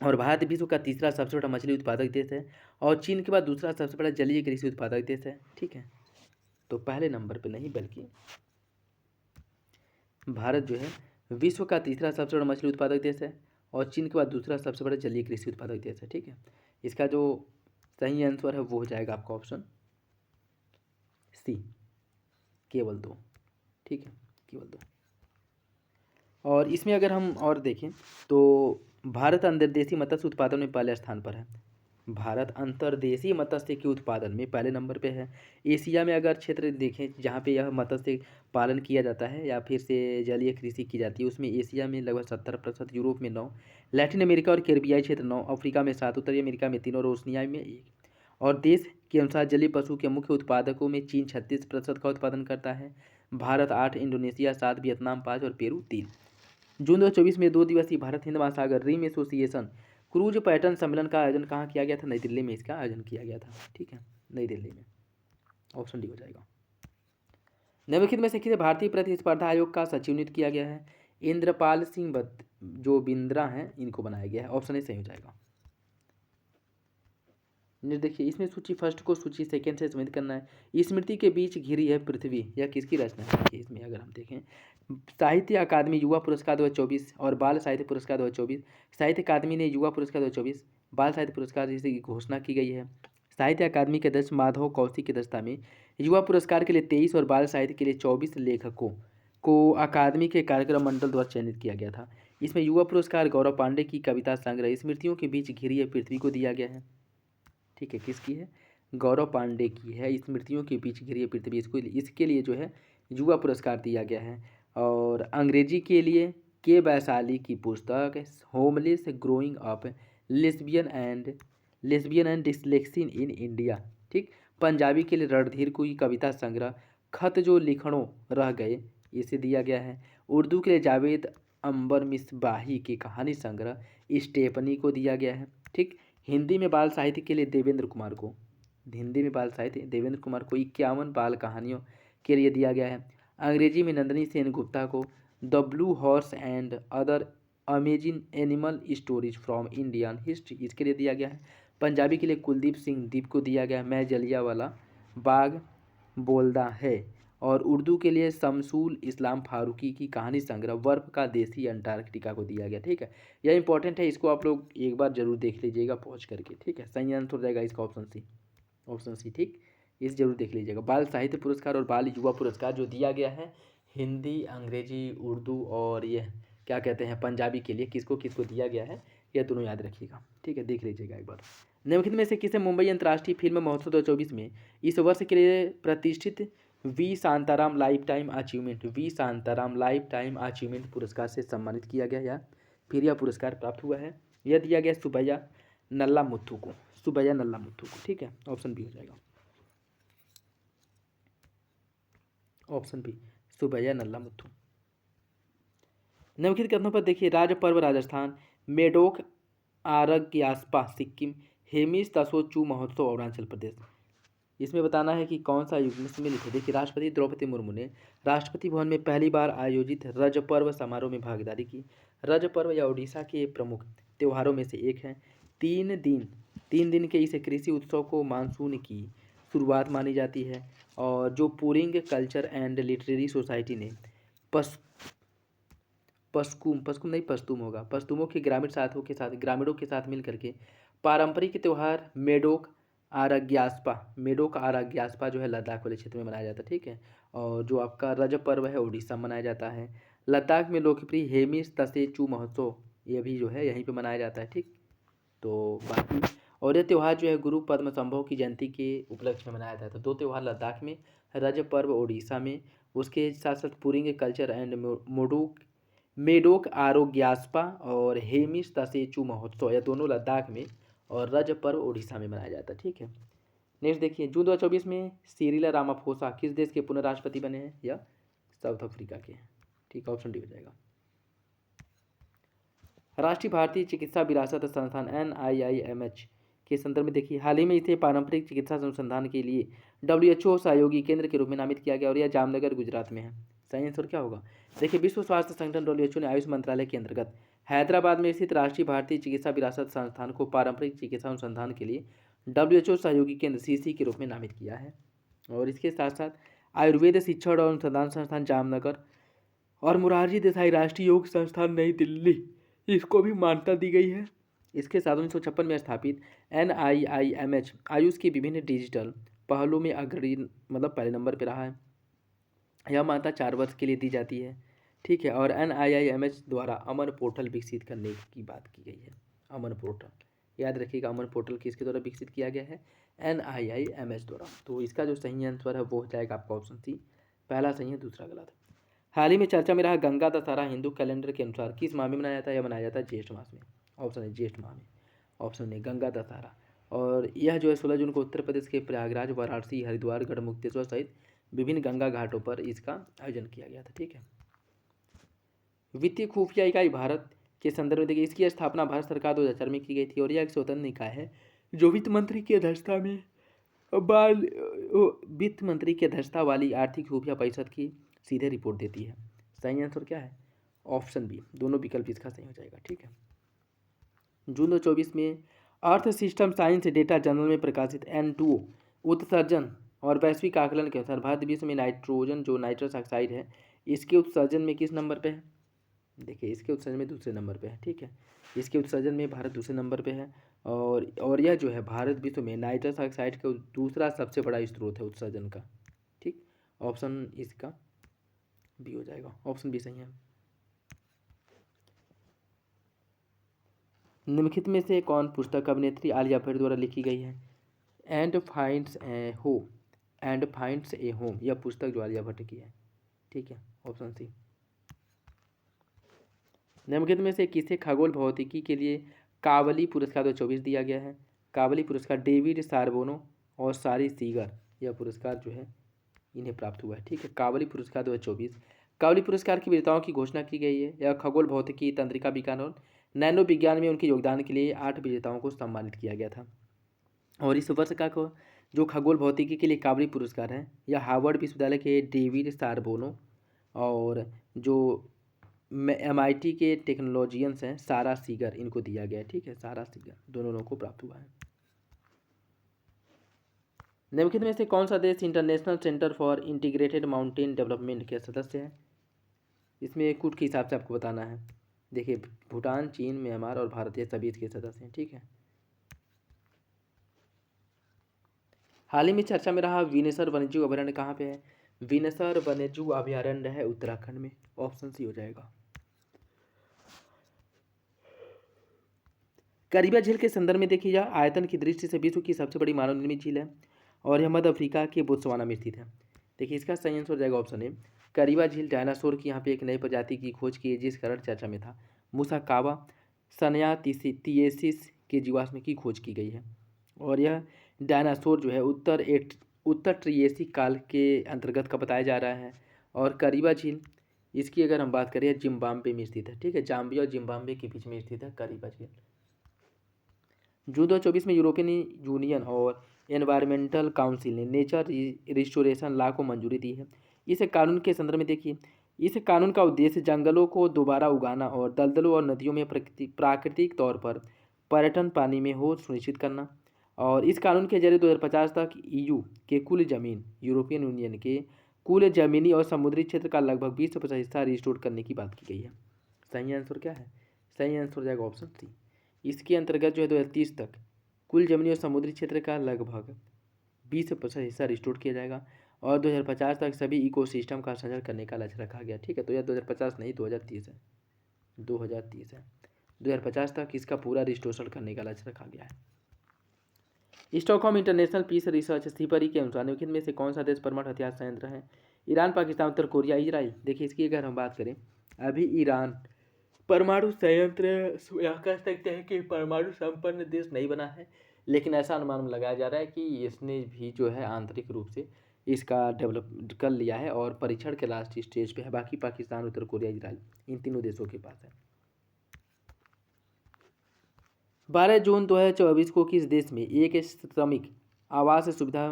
और भारत विश्व का तीसरा सबसे बड़ा मछली उत्पादक देश है और चीन के बाद दूसरा सबसे बड़ा जलीय कृषि उत्पादक देश है। ठीक है, तो पहले नंबर पे नहीं बल्कि भारत जो है विश्व का तीसरा सबसे बड़ा मछली उत्पादक देश है और चीन के बाद दूसरा सबसे बड़ा जलीय कृषि उत्पादक देश है। ठीक है, इसका जो सही आंसर है वो हो जाएगा आपका ऑप्शन सी, केवल 2। ठीक है, केवल 2। और इसमें अगर हम और देखें तो भारत अंतर्देशीय मत्स्य उत्पादन में पहले स्थान पर है। भारत अंतर्देशीय मत्स्य के उत्पादन में पहले नंबर पे है। एशिया में अगर क्षेत्र देखें जहाँ पे यह मत्स्य पालन किया जाता है या फिर से जलीय कृषि की जाती है, उसमें एशिया में लगभग 70%, यूरोप में 9, लैटिन अमेरिका और कैरिबियाई क्षेत्र 9, अफ्रीका में 7, उत्तरी अमेरिका में 3 और ओशनिया में 1। और देश के अनुसार जलीय पशु के मुख्य उत्पादकों में चीन 36% का उत्पादन करता है, भारत 8, इंडोनेशिया 7, वियतनाम 5 और पेरू 3। जून 2024 में 2 दिवसीय भारत हिंद महासागर रिम एसोसिएशन क्रूज पर्यटन सम्मेलन का आयोजन कहाँ किया गया था? नई दिल्ली में इसका आयोजन किया गया था। ठीक है, नई दिल्ली में। ऑप्शन डी हो जाएगा। निम्नलिखित में से किसे भारतीय प्रतिस्पर्धा आयोग का सचिव नियुक्त किया गया है? इंद्रपाल सिंह जो बिंद्रा हैं, इनको बनाया गया है। ऑप्शन ए सही हो जाएगा। देखिए, इसमें सूची फर्स्ट को सूची सेकंड से संबंधित करना है। स्मृति के बीच घिरी है पृथ्वी, यह किसकी रचना है? देखिए, इसमें अगर हम देखें, साहित्य अकादमी युवा पुरस्कार 2024 और बाल साहित्य पुरस्कार 2024, साहित्य अकादमी ने युवा पुरस्कार 2024, बाल साहित्य पुरस्कार जिसकी घोषणा की गई है। साहित्य अकादमी के अध्यक्ष माधव कौशिक की अध्यक्षता में युवा पुरस्कार के लिए 23 और बाल साहित्य के लिए 24 लेखकों को अकादमी के कार्यक्रम मंडल द्वारा चयनित किया गया था। इसमें युवा पुरस्कार गौरव पांडे की कविता संग्रह स्मृतियों के बीच घिरी है पृथ्वी को दिया गया है। ठीक है, किसकी है? गौरव पांडे की है, स्मृतियों के बीच घिरी है पृथ्वी, इसके लिए जो है युवा पुरस्कार दिया गया है। और अंग्रेजी के लिए के वैशाली की पुस्तक homeless growing up lesbian and dyslexic in India. ठीक। पंजाबी के लिए रणधीर की कविता संग्रह खत जो लिखणों रह गए, इसे दिया गया है। उर्दू के लिए जावेद अंबर मिसबाही की कहानी संग्रह स्टेपनी को दिया गया है। ठीक। हिंदी में बाल साहित्य के लिए देवेंद्र कुमार को 51 बाल कहानियों के लिए दिया गया है। अंग्रेजी में नंदिनी सेन गुप्ता को the blue horse and other amazing animal stories from Indian history, इसके लिए दिया गया है। पंजाबी के लिए कुलदीप सिंह दीप को दिया गया है मैं जलियांवाला बाग बोलदा है। और उर्दू के लिए शमसूल इस्लाम फारूकी की कहानी संग्रह वर्फ का देसी अंटार्कटिका को दिया गया। ठीक है, यह इंपॉर्टेंट है, इसको आप लोग एक बार जरूर देख लीजिएगा पहुँच करके। ठीक है, सही आंसर हो जाएगा इसका ऑप्शन सी। ठीक, इस जरूर देख लीजिएगा। बाल साहित्य पुरस्कार और बाल युवा पुरस्कार जो दिया गया है हिंदी, अंग्रेजी, उर्दू और यह क्या कहते हैं पंजाबी के लिए किसको किसको दिया गया है, यह दोनों याद रखिएगा। ठीक है, देख लीजिएगा एक बार। निम्नलिखित में से किसे मुंबई अंतर्राष्ट्रीय फिल्म महोत्सव 2024 में इस वर्ष के लिए प्रतिष्ठित V Shantaram lifetime achievement पुरस्कार से सम्मानित किया गया या फिर यह पुरस्कार प्राप्त हुआ है? यह दिया गया सुबैया नल्ला मुथु को। ठीक है, ऑप्शन बी हो जाएगा, ऑप्शन बी सुबैया नल्ला मुथु। निम्नलिखित कथनों पर देखिए, राज्य पर्व राजस्थान, मेडोक आरग्यास्पा सिक्किम, हेमिस तसोचू महोत्सव अरुणाचल प्रदेश। इसमें बताना है कि कौन सा युग में सम्मिलित है। देखिए, राष्ट्रपति द्रौपदी मुर्मू ने राष्ट्रपति भवन में पहली बार आयोजित रज पर्व समारोह में भागीदारी की। रज पर्व या उड़ीसा के प्रमुख त्योहारों में से एक है। 3 दिन के इस कृषि उत्सव को मानसून की शुरुआत मानी जाती है। और जो pouring culture and literary society ने पश्तूमों के ग्रामीणों के साथ मिलकर के पारंपरिक त्यौहार मेडोक आरग्यास्पा जो है लद्दाख वाले क्षेत्र में मनाया जाता है। ठीक है, और जो आपका रजब पर्व है उड़ीसा में मनाया जाता है। लद्दाख में लोकप्रिय हेमिस तसेचू महोत्सव ये भी जो है यहीं पे मनाया जाता है। ठीक, तो बाकी और ये त्यौहार जो है गुरु पद्म संभव की जयंती के उपलक्ष्य में मनाया जाता है। तो 2 त्यौहार लद्दाख में, रजब पर्व उड़ीसा में, उसके साथ साथ पुरिंग कल्चर एंड मेडोक आरोग्यास्पा और हेमिस तसेचू महोत्सव यह दोनों लद्दाख में और रजब पर्व उड़ीसा में मनाया जाता है। ठीक है, नेक्स्ट देखिए, जून 2024 में सिरिल रामाफोसा किस देश के पुनः राष्ट्रपति बने हैं? या साउथ अफ्रीका के। ठीक, ऑप्शन डी हो जाएगा। राष्ट्रीय भारतीय चिकित्सा विरासत संस्थान NIIMH के संदर्भ में देखिए, हाल ही में इसे पारंपरिक चिकित्सा अनुसंधान के लिए WHO सहयोगी केंद्र के रूप में नामित किया गया और यह जामनगर गुजरात में है। सही आंसर क्या होगा? देखिए, विश्व स्वास्थ्य संगठन WHO ने आयुष मंत्रालय के अंतर्गत हैदराबाद में स्थित राष्ट्रीय भारतीय चिकित्सा विरासत संस्थान को पारंपरिक चिकित्सा अनुसंधान के लिए WHO सहयोगी केंद्र CC के रूप में नामित किया है। और इसके साथ साथ आयुर्वेद शिक्षण और अनुसंधान संस्थान जामनगर और मोरारजी देसाई राष्ट्रीय योग संस्थान नई दिल्ली इसको भी मान्यता दी गई है। इसके साथ 1956 में स्थापित NIIMH आयुष की विभिन्न डिजिटल पहलों में अग्रणी पहले नंबर पर रहा है। यह मान्यता 4 वर्ष के लिए दी जाती है। ठीक है, और NIIMH द्वारा अमन पोर्टल विकसित करने की बात की गई है। अमन पोर्टल याद रखिएगा, अमन पोर्टल किसके द्वारा विकसित किया गया है? NIIMH द्वारा। तो इसका जो सही आंसर है वो हो जाएगा आपका ऑप्शन सी, पहला सही है दूसरा गलत। हाल ही में चर्चा में रहा गंगा दशहरा हिंदू कैलेंडर के अनुसार किस माह में मनाया जाता है? यह मनाया जाता है ज्येष्ठ मास में। ऑप्शन है ज्येष्ठ माह में, ऑप्शन है गंगा दशहरा। और यह जो है 16 जून को उत्तर प्रदेश के प्रयागराज, वाराणसी, हरिद्वार, गढ़मुक्तेश्वर सहित विभिन्न गंगा घाटों पर इसका आयोजन किया गया था। ठीक है, वित्तीय खुफिया इकाई भारत के संदर्भ में देखिए, इसकी स्थापना भारत सरकार 2004 में की गई थी और यह एक स्वतंत्र निकाय है जो वित्त मंत्री की अध्यक्षता वाली आर्थिक खुफिया परिषद की सीधे रिपोर्ट देती है। सही आंसर क्या है? ऑप्शन बी, दोनों विकल्प इसका सही हो जाएगा। ठीक है, जून 2024 में earth system science data journal में प्रकाशित N2O उत्सर्जन और वैश्विक आकलन के अनुसार भारत विश्व में नाइट्रोजन जो नाइट्रस ऑक्साइड है इसके उत्सर्जन में किस नंबर पे है? देखिए, इसके उत्सर्जन में दूसरे नंबर पे है। ठीक है, इसके उत्सर्जन में भारत दूसरे नंबर पे है। और यह जो है भारत विश्व में नाइट्रस ऑक्साइड का दूसरा सबसे बड़ा स्रोत है उत्सर्जन का। ठीक, ऑप्शन इसका बी हो जाएगा, ऑप्शन बी सही है। निम्नलिखित में से कौन पुस्तक अभिनेत्री आलिया भट्ट द्वारा लिखी गई है? And finds A home, and finds A home, यह पुस्तक जो आलिया भट्ट की है, ठीक है, ऑप्शन सी। निम्नलिखित में से किसे खगोल भौतिकी के लिए काबली पुरस्कार 2024 दिया गया है? काबली पुरस्कार डेविड सार्बोनो और सारी सीगर, यह पुरस्कार जो है इन्हें प्राप्त हुआ है, ठीक है। काबली पुरस्कार 2024। काबली पुरस्कार की विजेताओं की घोषणा की गई है। यह खगोल भौतिकी, तंत्रिका विज्ञान और नैनो विज्ञान में उनके योगदान के लिए 8 विजेताओं को सम्मानित किया गया था। और इस वर्ष का जो खगोल भौतिकी के लिए काबली पुरस्कार है, यह हार्वर्ड विश्वविद्यालय के डेविड सार्बोनो और जो MIT के टेक्नोलॉजियंस हैं सारा सीगर, इनको दिया गया है, ठीक है। सारा सीगर, दोनों लोगों को प्राप्त हुआ है। निम्नलिखित में से कौन सा देश international centre for integrated mountain development के सदस्य है? इसमें कूट के हिसाब से आपको बताना है। देखिए, भूटान, चीन, म्यांमार और भारत, ये सभी इसके सदस्य हैं, ठीक है। हाल ही में चर्चा में रहा विनेसर वन्यजीव अभयारण्य कहाँ पे है? विनेसर वन्यजीव अभयारण्य है उत्तराखंड में, ऑप्शन सी हो जाएगा। करीबा झील के संदर्भ में देखिए, यह आयतन की दृष्टि से विश्व की सबसे बड़ी मानव निर्मित झील है और यह मध्य अफ्रीका के बोत्सवाना में स्थित है। देखिए, इसका सही आंसर हो जाएगा ऑप्शन ए। करीबा झील डायनासोर की यहाँ पे एक नई प्रजाति की खोज की है, जिस कारण चर्चा में था। मुसाकावा सनयातिसिस के जीवाश्म की खोज की गई है और यह डायनासोर जो है उत्तर ट्रिएसिक काल के अंतर्गत का बताया जा रहा है। और करीबा झील, इसकी अगर हम बात करें, जिम्बाब्वे में स्थित है, ठीक है। जाम्बिया और जिम्बाब्वे के बीच में स्थित है करीबा झील। जून 2024 में यूरोपियन यूनियन और एनवायरमेंटल काउंसिल ने नेचर रिस्टोरेशन लॉ को मंजूरी दी है। इस कानून के संदर्भ में देखिए, इस कानून का उद्देश्य जंगलों को दोबारा उगाना और दलदलों और नदियों में प्राकृतिक तौर पर पर्यटन पानी में हो सुनिश्चित करना। और इस कानून के जरिए 2050 तक EU के कुल जमीन, यूरोपियन यूनियन के कुल जमीनी और समुद्री क्षेत्र का लगभग 20% हिस्सा रिस्टोर करने की बात की गई है। सही आंसर क्या है? सही आंसर हो जाएगा ऑप्शन सी। इसके अंतर्गत जो है 2030 तक कुल जमीनी और समुद्री क्षेत्र का लगभग 20% हिस्सा रिस्टोर किया जाएगा और 2050 तक सभी इकोसिस्टम का संरक्षण करने का लक्ष्य रखा गया, ठीक है। तो यह 2050 नहीं, 2030 है, 2030 है। 2050 तक इसका पूरा रिस्टोरेशन करने का लक्ष्य रखा गया है। Stockholm international Peace Research Sipri के अनुसार निम्नलिखित में से कौन सा देश परमाणु हथियार संयंत्र है? ईरान, पाकिस्तान, उत्तर कोरिया, इजराइल। देखिए, इसकी अगर हम बात करें, अभी ईरान परमाणु संयंत्र यह कह सकते हैं कि परमाणु संपन्न देश नहीं बना है, लेकिन ऐसा अनुमान लगाया जा रहा है कि इसने भी जो है आंतरिक रूप से इसका डेवलप कर लिया है और परीक्षण के लास्ट स्टेज पे है। बाकी पाकिस्तान, उत्तर कोरिया, इजराइल, इन तीनों देशों के पास है। 12 जून 2024 को किस देश में एक श्रमिक आवास सुविधा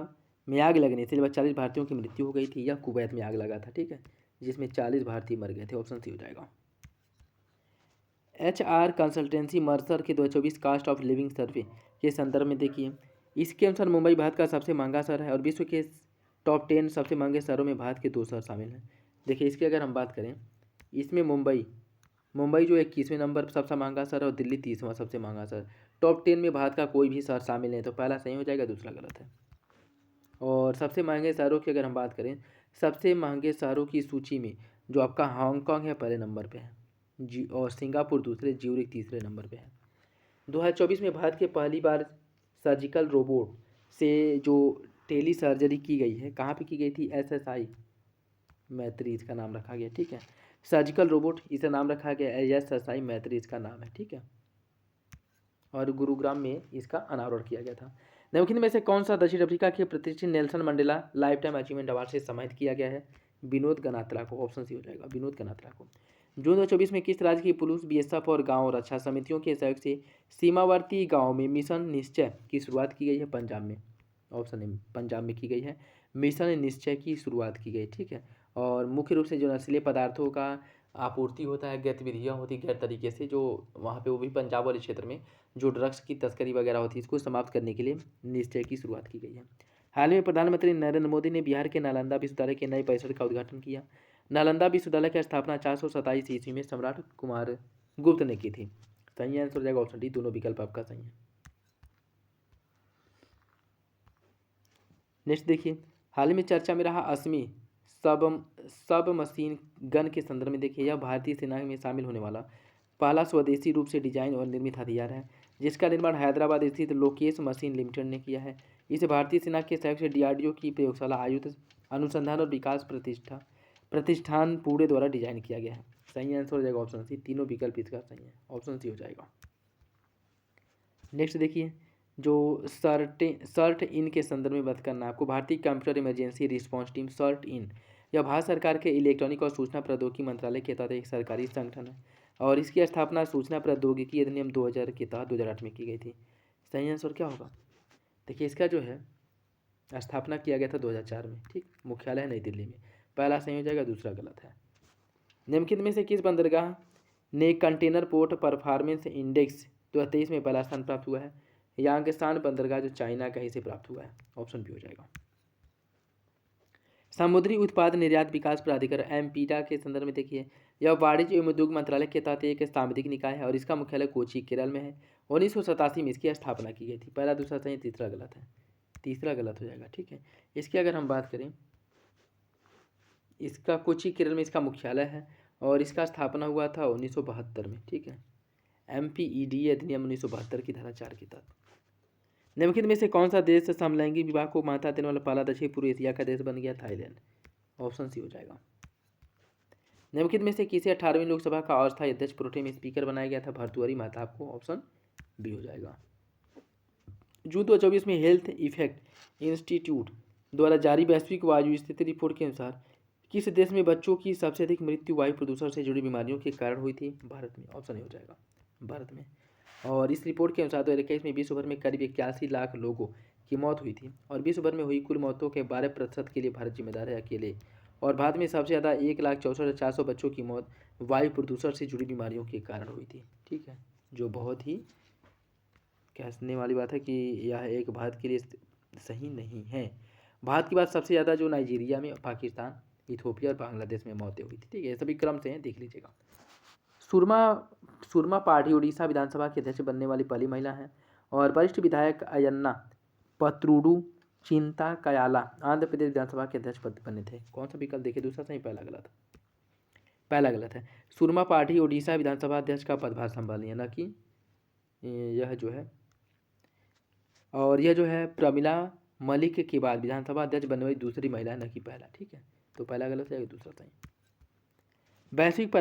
में आग लगने से लगभग 40 भारतीयों की मृत्यु हो गई थी? यह कुवैत में आग लगा था, ठीक है, जिसमें 40 भारतीय मर गए थे, ऑप्शन सी हो जाएगा। HR कंसल्टेंसी मर्सर के 2024 कास्ट ऑफ लिविंग सर्वे के संदर्भ में देखिए, इसके अनुसार मुंबई भारत का सबसे महंगा शहर है और विश्व के टॉप 10 सबसे महंगे शहरों में भारत के 2 शहर शामिल हैं। देखिए, इसकी अगर हम बात करें, इसमें मुंबई जो 21वें नंबर पर सबसे महंगा शहर है और दिल्ली 30वां सबसे महंगा शहर। टॉप 10 में भारत का कोई भी शहर शामिल नहीं, तो पहला सही हो जाएगा, दूसरा गलत है। और सबसे महंगे शहरों की अगर हम बात करें, सबसे महंगे शहरों की सूची में जो आपका हांगकांग है पहले नंबर पे है जी, और सिंगापुर दूसरे, ज्यूरिख तीसरे नंबर पे है। 2024 में भारत के पहली बार सर्जिकल रोबोट से जो टेली सर्जरी की गई है, कहाँ पे की गई थी? SSI मैत्री इसका नाम रखा गया, ठीक है। सर्जिकल रोबोट इसे नाम रखा गया, SSI मैत्री इसका नाम है, ठीक है। और गुरुग्राम में इसका अनावरण किया गया था। निम्नलिखित में से कौन सा दक्षिण अफ्रीका के प्रतिष्ठित Nelson Mandela life time achievement award से सम्मानित किया गया है? विनोद गनात्रा को, ऑप्शन सी हो जाएगा, विनोद गनात्रा को। जून 2024 में किस राज्य की पुलिस, BSF और गांव रक्षा समितियों के सहयोग से सीमावर्ती गांव में मिशन निश्चय की शुरुआत की गई है? पंजाब में, ऑप्शन ए, पंजाब में की गई है। मिशन निश्चय की शुरुआत की गई, ठीक है। और मुख्य रूप से जो नशीले पदार्थों का आपूर्ति होता है, गतिविधियाँ होती गैर तरीके से जो वहाँ पे, वो भी पंजाब वाले क्षेत्र में जो ड्रग्स की तस्करी वगैरह होती है, इसको समाप्त करने के लिए निश्चय की शुरुआत की गई है। हाल में प्रधानमंत्री नरेंद्र मोदी ने बिहार के नालंदा विश्वविद्यालय के नए परिसर का उद्घाटन किया। नालंदा विश्वविद्यालय की स्थापना 427 ईस्वी में सम्राट कुमार गुप्त ने की थी। सही आंसर हो जाएगा ऑप्शन डी, दोनों विकल्प आपका सही है। नेक्स्ट देखिए, हाल में चर्चा में रहा असमी सब मशीन गन के संदर्भ में देखिए, यह भारतीय सेना में शामिल होने वाला पहला स्वदेशी रूप से डिजाइन और निर्मित हथियार है, जिसका निर्माण हैदराबाद स्थित लोकेश मशीन लिमिटेड ने किया है। इसे भारतीय सेना के सहयोग से डीआरडीओ की प्रयोगशाला आयुध अनुसंधान और विकास प्रतिष्ठान पुणे द्वारा डिजाइन किया गया है। सही आंसर हो जाएगा ऑप्शन सी, तीनों विकल्प इसका सही है, ऑप्शन सी हो जाएगा। नेक्स्ट देखिए, जो सर्ट इन के संदर्भ में बात करना है आपको, भारतीय computer emergency response team CERT In, यह भारत सरकार के इलेक्ट्रॉनिक और सूचना प्रौद्योगिकी मंत्रालय के तहत एक सरकारी संगठन है और इसकी स्थापना सूचना प्रौद्योगिकी अधिनियम 2000 के तहत 2008 में की गई थी। सही आंसर क्या होगा? देखिए, इसका जो है स्थापना किया गया था 2004 में, ठीक। मुख्यालय है नई दिल्ली में। पहला सही हो जाएगा, दूसरा गलत है। निम्नलिखित में से किस बंदरगाह ने कंटेनर पोर्ट परफॉर्मेंस इंडेक्स 2023 में पहला स्थान प्राप्त हुआ है? यांगसान बंदरगाह जो चाइना का, इसे प्राप्त हुआ है, ऑप्शन बी हो जाएगा। समुद्री उत्पाद निर्यात विकास प्राधिकरण एमपीडा के संदर्भ में देखिए, यह वाणिज्य एवं उद्योग मंत्रालय के तहत एक सांविधिक निकाय है और इसका मुख्यालय कोची केरल में है। 1987 में इसकी स्थापना की गई थी। पहला दूसरा सही, तीसरा गलत है, तीसरा गलत हो जाएगा, ठीक है। इसकी अगर हम बात करें, इसका कोची केरल में इसका मुख्यालय है और इसका स्थापना हुआ था 1972 में, ठीक है। एमपीईडी अधिनियम 1972 की धारा 4 के तहत। निम्नलिखित में से कौन सा देश समलैंगिक विवाह को मान्यता देने वाला पहला दक्षिण पूर्व एशिया का देश बन गया? थाईलैंड, ऑप्शन सी हो जाएगा। निम्नलिखित में से किसे 18वीं लोकसभा का अस्थायी अध्यक्ष प्रोटेम स्पीकर बनाया गया था? भर्तृहरि महताब को, ऑप्शन बी हो जाएगा। जून 2024 में हेल्थ इफेक्ट इंस्टीट्यूट द्वारा जारी वैश्विक वायु स्थिति रिपोर्ट के अनुसार किस देश में बच्चों की सबसे अधिक मृत्यु वायु प्रदूषण से जुड़ी बीमारियों के कारण हुई थी? भारत में, ऑप्शन ए हो जाएगा, भारत में। और इस रिपोर्ट के अनुसार 2021 में विश्व भर में करीब 81 लाख लोगों की मौत हुई थी और विश्व भर में हुई कुल मौतों के 12% के लिए भारत जिम्मेदार है अकेले। और भारत में सबसे ज़्यादा 1,64,400 बच्चों की मौत वायु प्रदूषण से जुड़ी बीमारियों के कारण हुई थी, ठीक है। जो बहुत ही कहने वाली बात है कि यह एक भारत के लिए सही नहीं है। भारत के बाद सबसे ज़्यादा जो नाइजीरिया में, पाकिस्तान, इथोपिया और बांग्लादेश में मौतें हुई थी, ठीक है। सभी क्रम से हैं, देख लीजिएगा। सुरमा पाठी उड़ीसा विधानसभा की अध्यक्ष बनने वाली पहली महिला हैं और वरिष्ठ विधायक अयन्ना पत्रूडू चिंता कयाला आंध्र प्रदेश विधानसभा के अध्यक्ष बने थे। कौन सा विकल्प देखिए, दूसरा सही, पहला गलत? पहला गलत है। सुरमा पाठी उड़ीसा विधानसभा अध्यक्ष का पदभार संभाली है, न कि यह जो है, और यह जो है प्रमिला मलिक के बाद विधानसभा अध्यक्ष बनने वाली दूसरी महिला है, न कि पहला, ठीक है। तो पहला गलत है, दूसरा सही। वैश्विक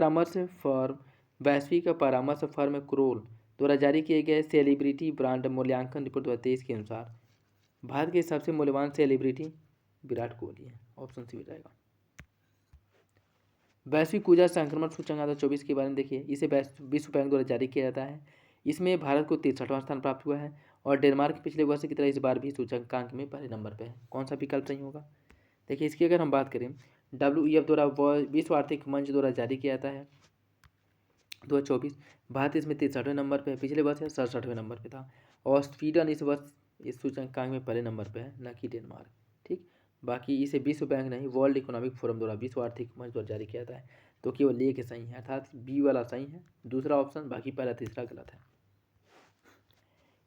परामर्श फर्म क्रोल द्वारा जारी किए गए सेलिब्रिटी ब्रांड मूल्यांकन रिपोर्ट 2023 के अनुसार भारत के सबसे मूल्यवान सेलिब्रिटी विराट कोहली है, ऑप्शन सी हो जाएगा। वैश्विक ऊर्जा संक्रमण सूचकांक 2024 के बारे में देखिए, इसे विश्व बैंक द्वारा जारी किया जाता है। इसमें भारत को 63वां स्थान प्राप्त हुआ है और डेनमार्क पिछले वर्ष की तरह इस बार भी सूचकांक में पहले नंबर पर है। कौन सा विकल्प सही होगा? देखिए, इसकी अगर हम बात करें, WEF द्वारा विश्व आर्थिक मंच द्वारा जारी किया जाता है 2024। भारत इसमें 63वें नंबर पे है, पिछले वर्ष 67वें नंबर पे था और स्वीडन इस वर्ष इस सूचकांक में पहले नंबर पे है, न कि डेनमार्क, ठीक। बाकी इसे विश्व बैंक नहीं, वर्ल्ड इकोनॉमिक फोरम द्वारा, विश्व आर्थिक मंच द्वारा जारी किया जाता है। तो केवल एक सही है, अर्थात बी वाला सही है, दूसरा ऑप्शन, बाकी पहला तीसरा गलत है।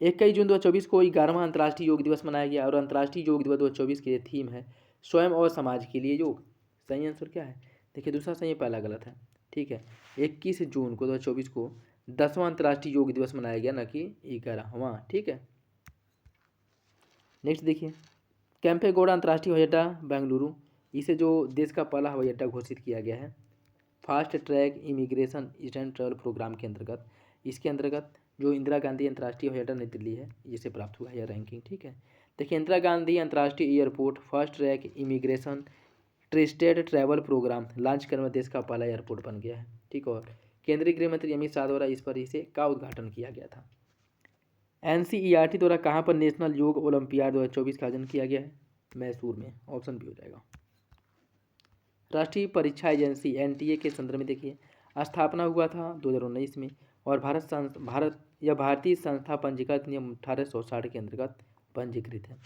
21 जून 2024 को 11वां अंतर्राष्ट्रीय योग दिवस मनाया गया और अंतर्राष्ट्रीय योग दिवस 2024 के थीम है स्वयं और समाज के लिए योग। सही आंसर क्या है? देखिए, दूसरा सही है, पहला गलत है, ठीक है। 21 जून को 2024 को 10वां अंतर्राष्ट्रीय योग दिवस मनाया गया, न कि 11वां, ठीक है। नेक्स्ट देखिए, कैंपेगौड़ा अंतर्राष्ट्रीय हवाई अड्डा बेंगलुरु, इसे जो देश का पहला हवाई अड्डा घोषित किया गया है fast track immigration instant travel programme के अंतर्गत। इसके अंतर्गत जो इंदिरा गांधी अंतर्राष्ट्रीय हवाई अड्डा नई दिल्ली है, जिसे प्राप्त हुआ है यह रैंकिंग, ठीक है। देखिए, इंदिरा गांधी अंतर्राष्ट्रीय airport fast track immigration trusted travel programme launch करने वाला देश का पहला एयरपोर्ट बन गया है, ठीक। और केंद्रीय गृह मंत्री अमित शाह द्वारा इस पर इसे का उद्घाटन किया गया था। NCERT द्वारा कहाँ पर नेशनल योग ओलंपियाड 2024 का आयोजन किया गया है? मैसूर में, ऑप्शन बी हो जाएगा। राष्ट्रीय परीक्षा एजेंसी NTA के संदर्भ में देखिए, स्थापना हुआ था 2019 में और भारतीय संस्था पंजीकृत नियम 1860 के अंतर्गत पंजीकृत है।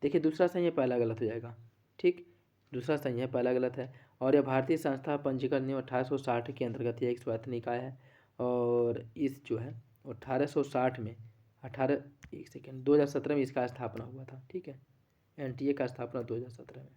देखिए, दूसरा सही है, पहला गलत हो जाएगा, ठीक। दूसरा सही है, पहला गलत है। और यह भारतीय संस्था पंजीकरण नियम 1860 के अंतर्गत यह एक स्वायत्त निकाय है और इस जो है 1860 में 2017 में इसका स्थापना हुआ था, ठीक है। NTA का स्थापना 2017 में।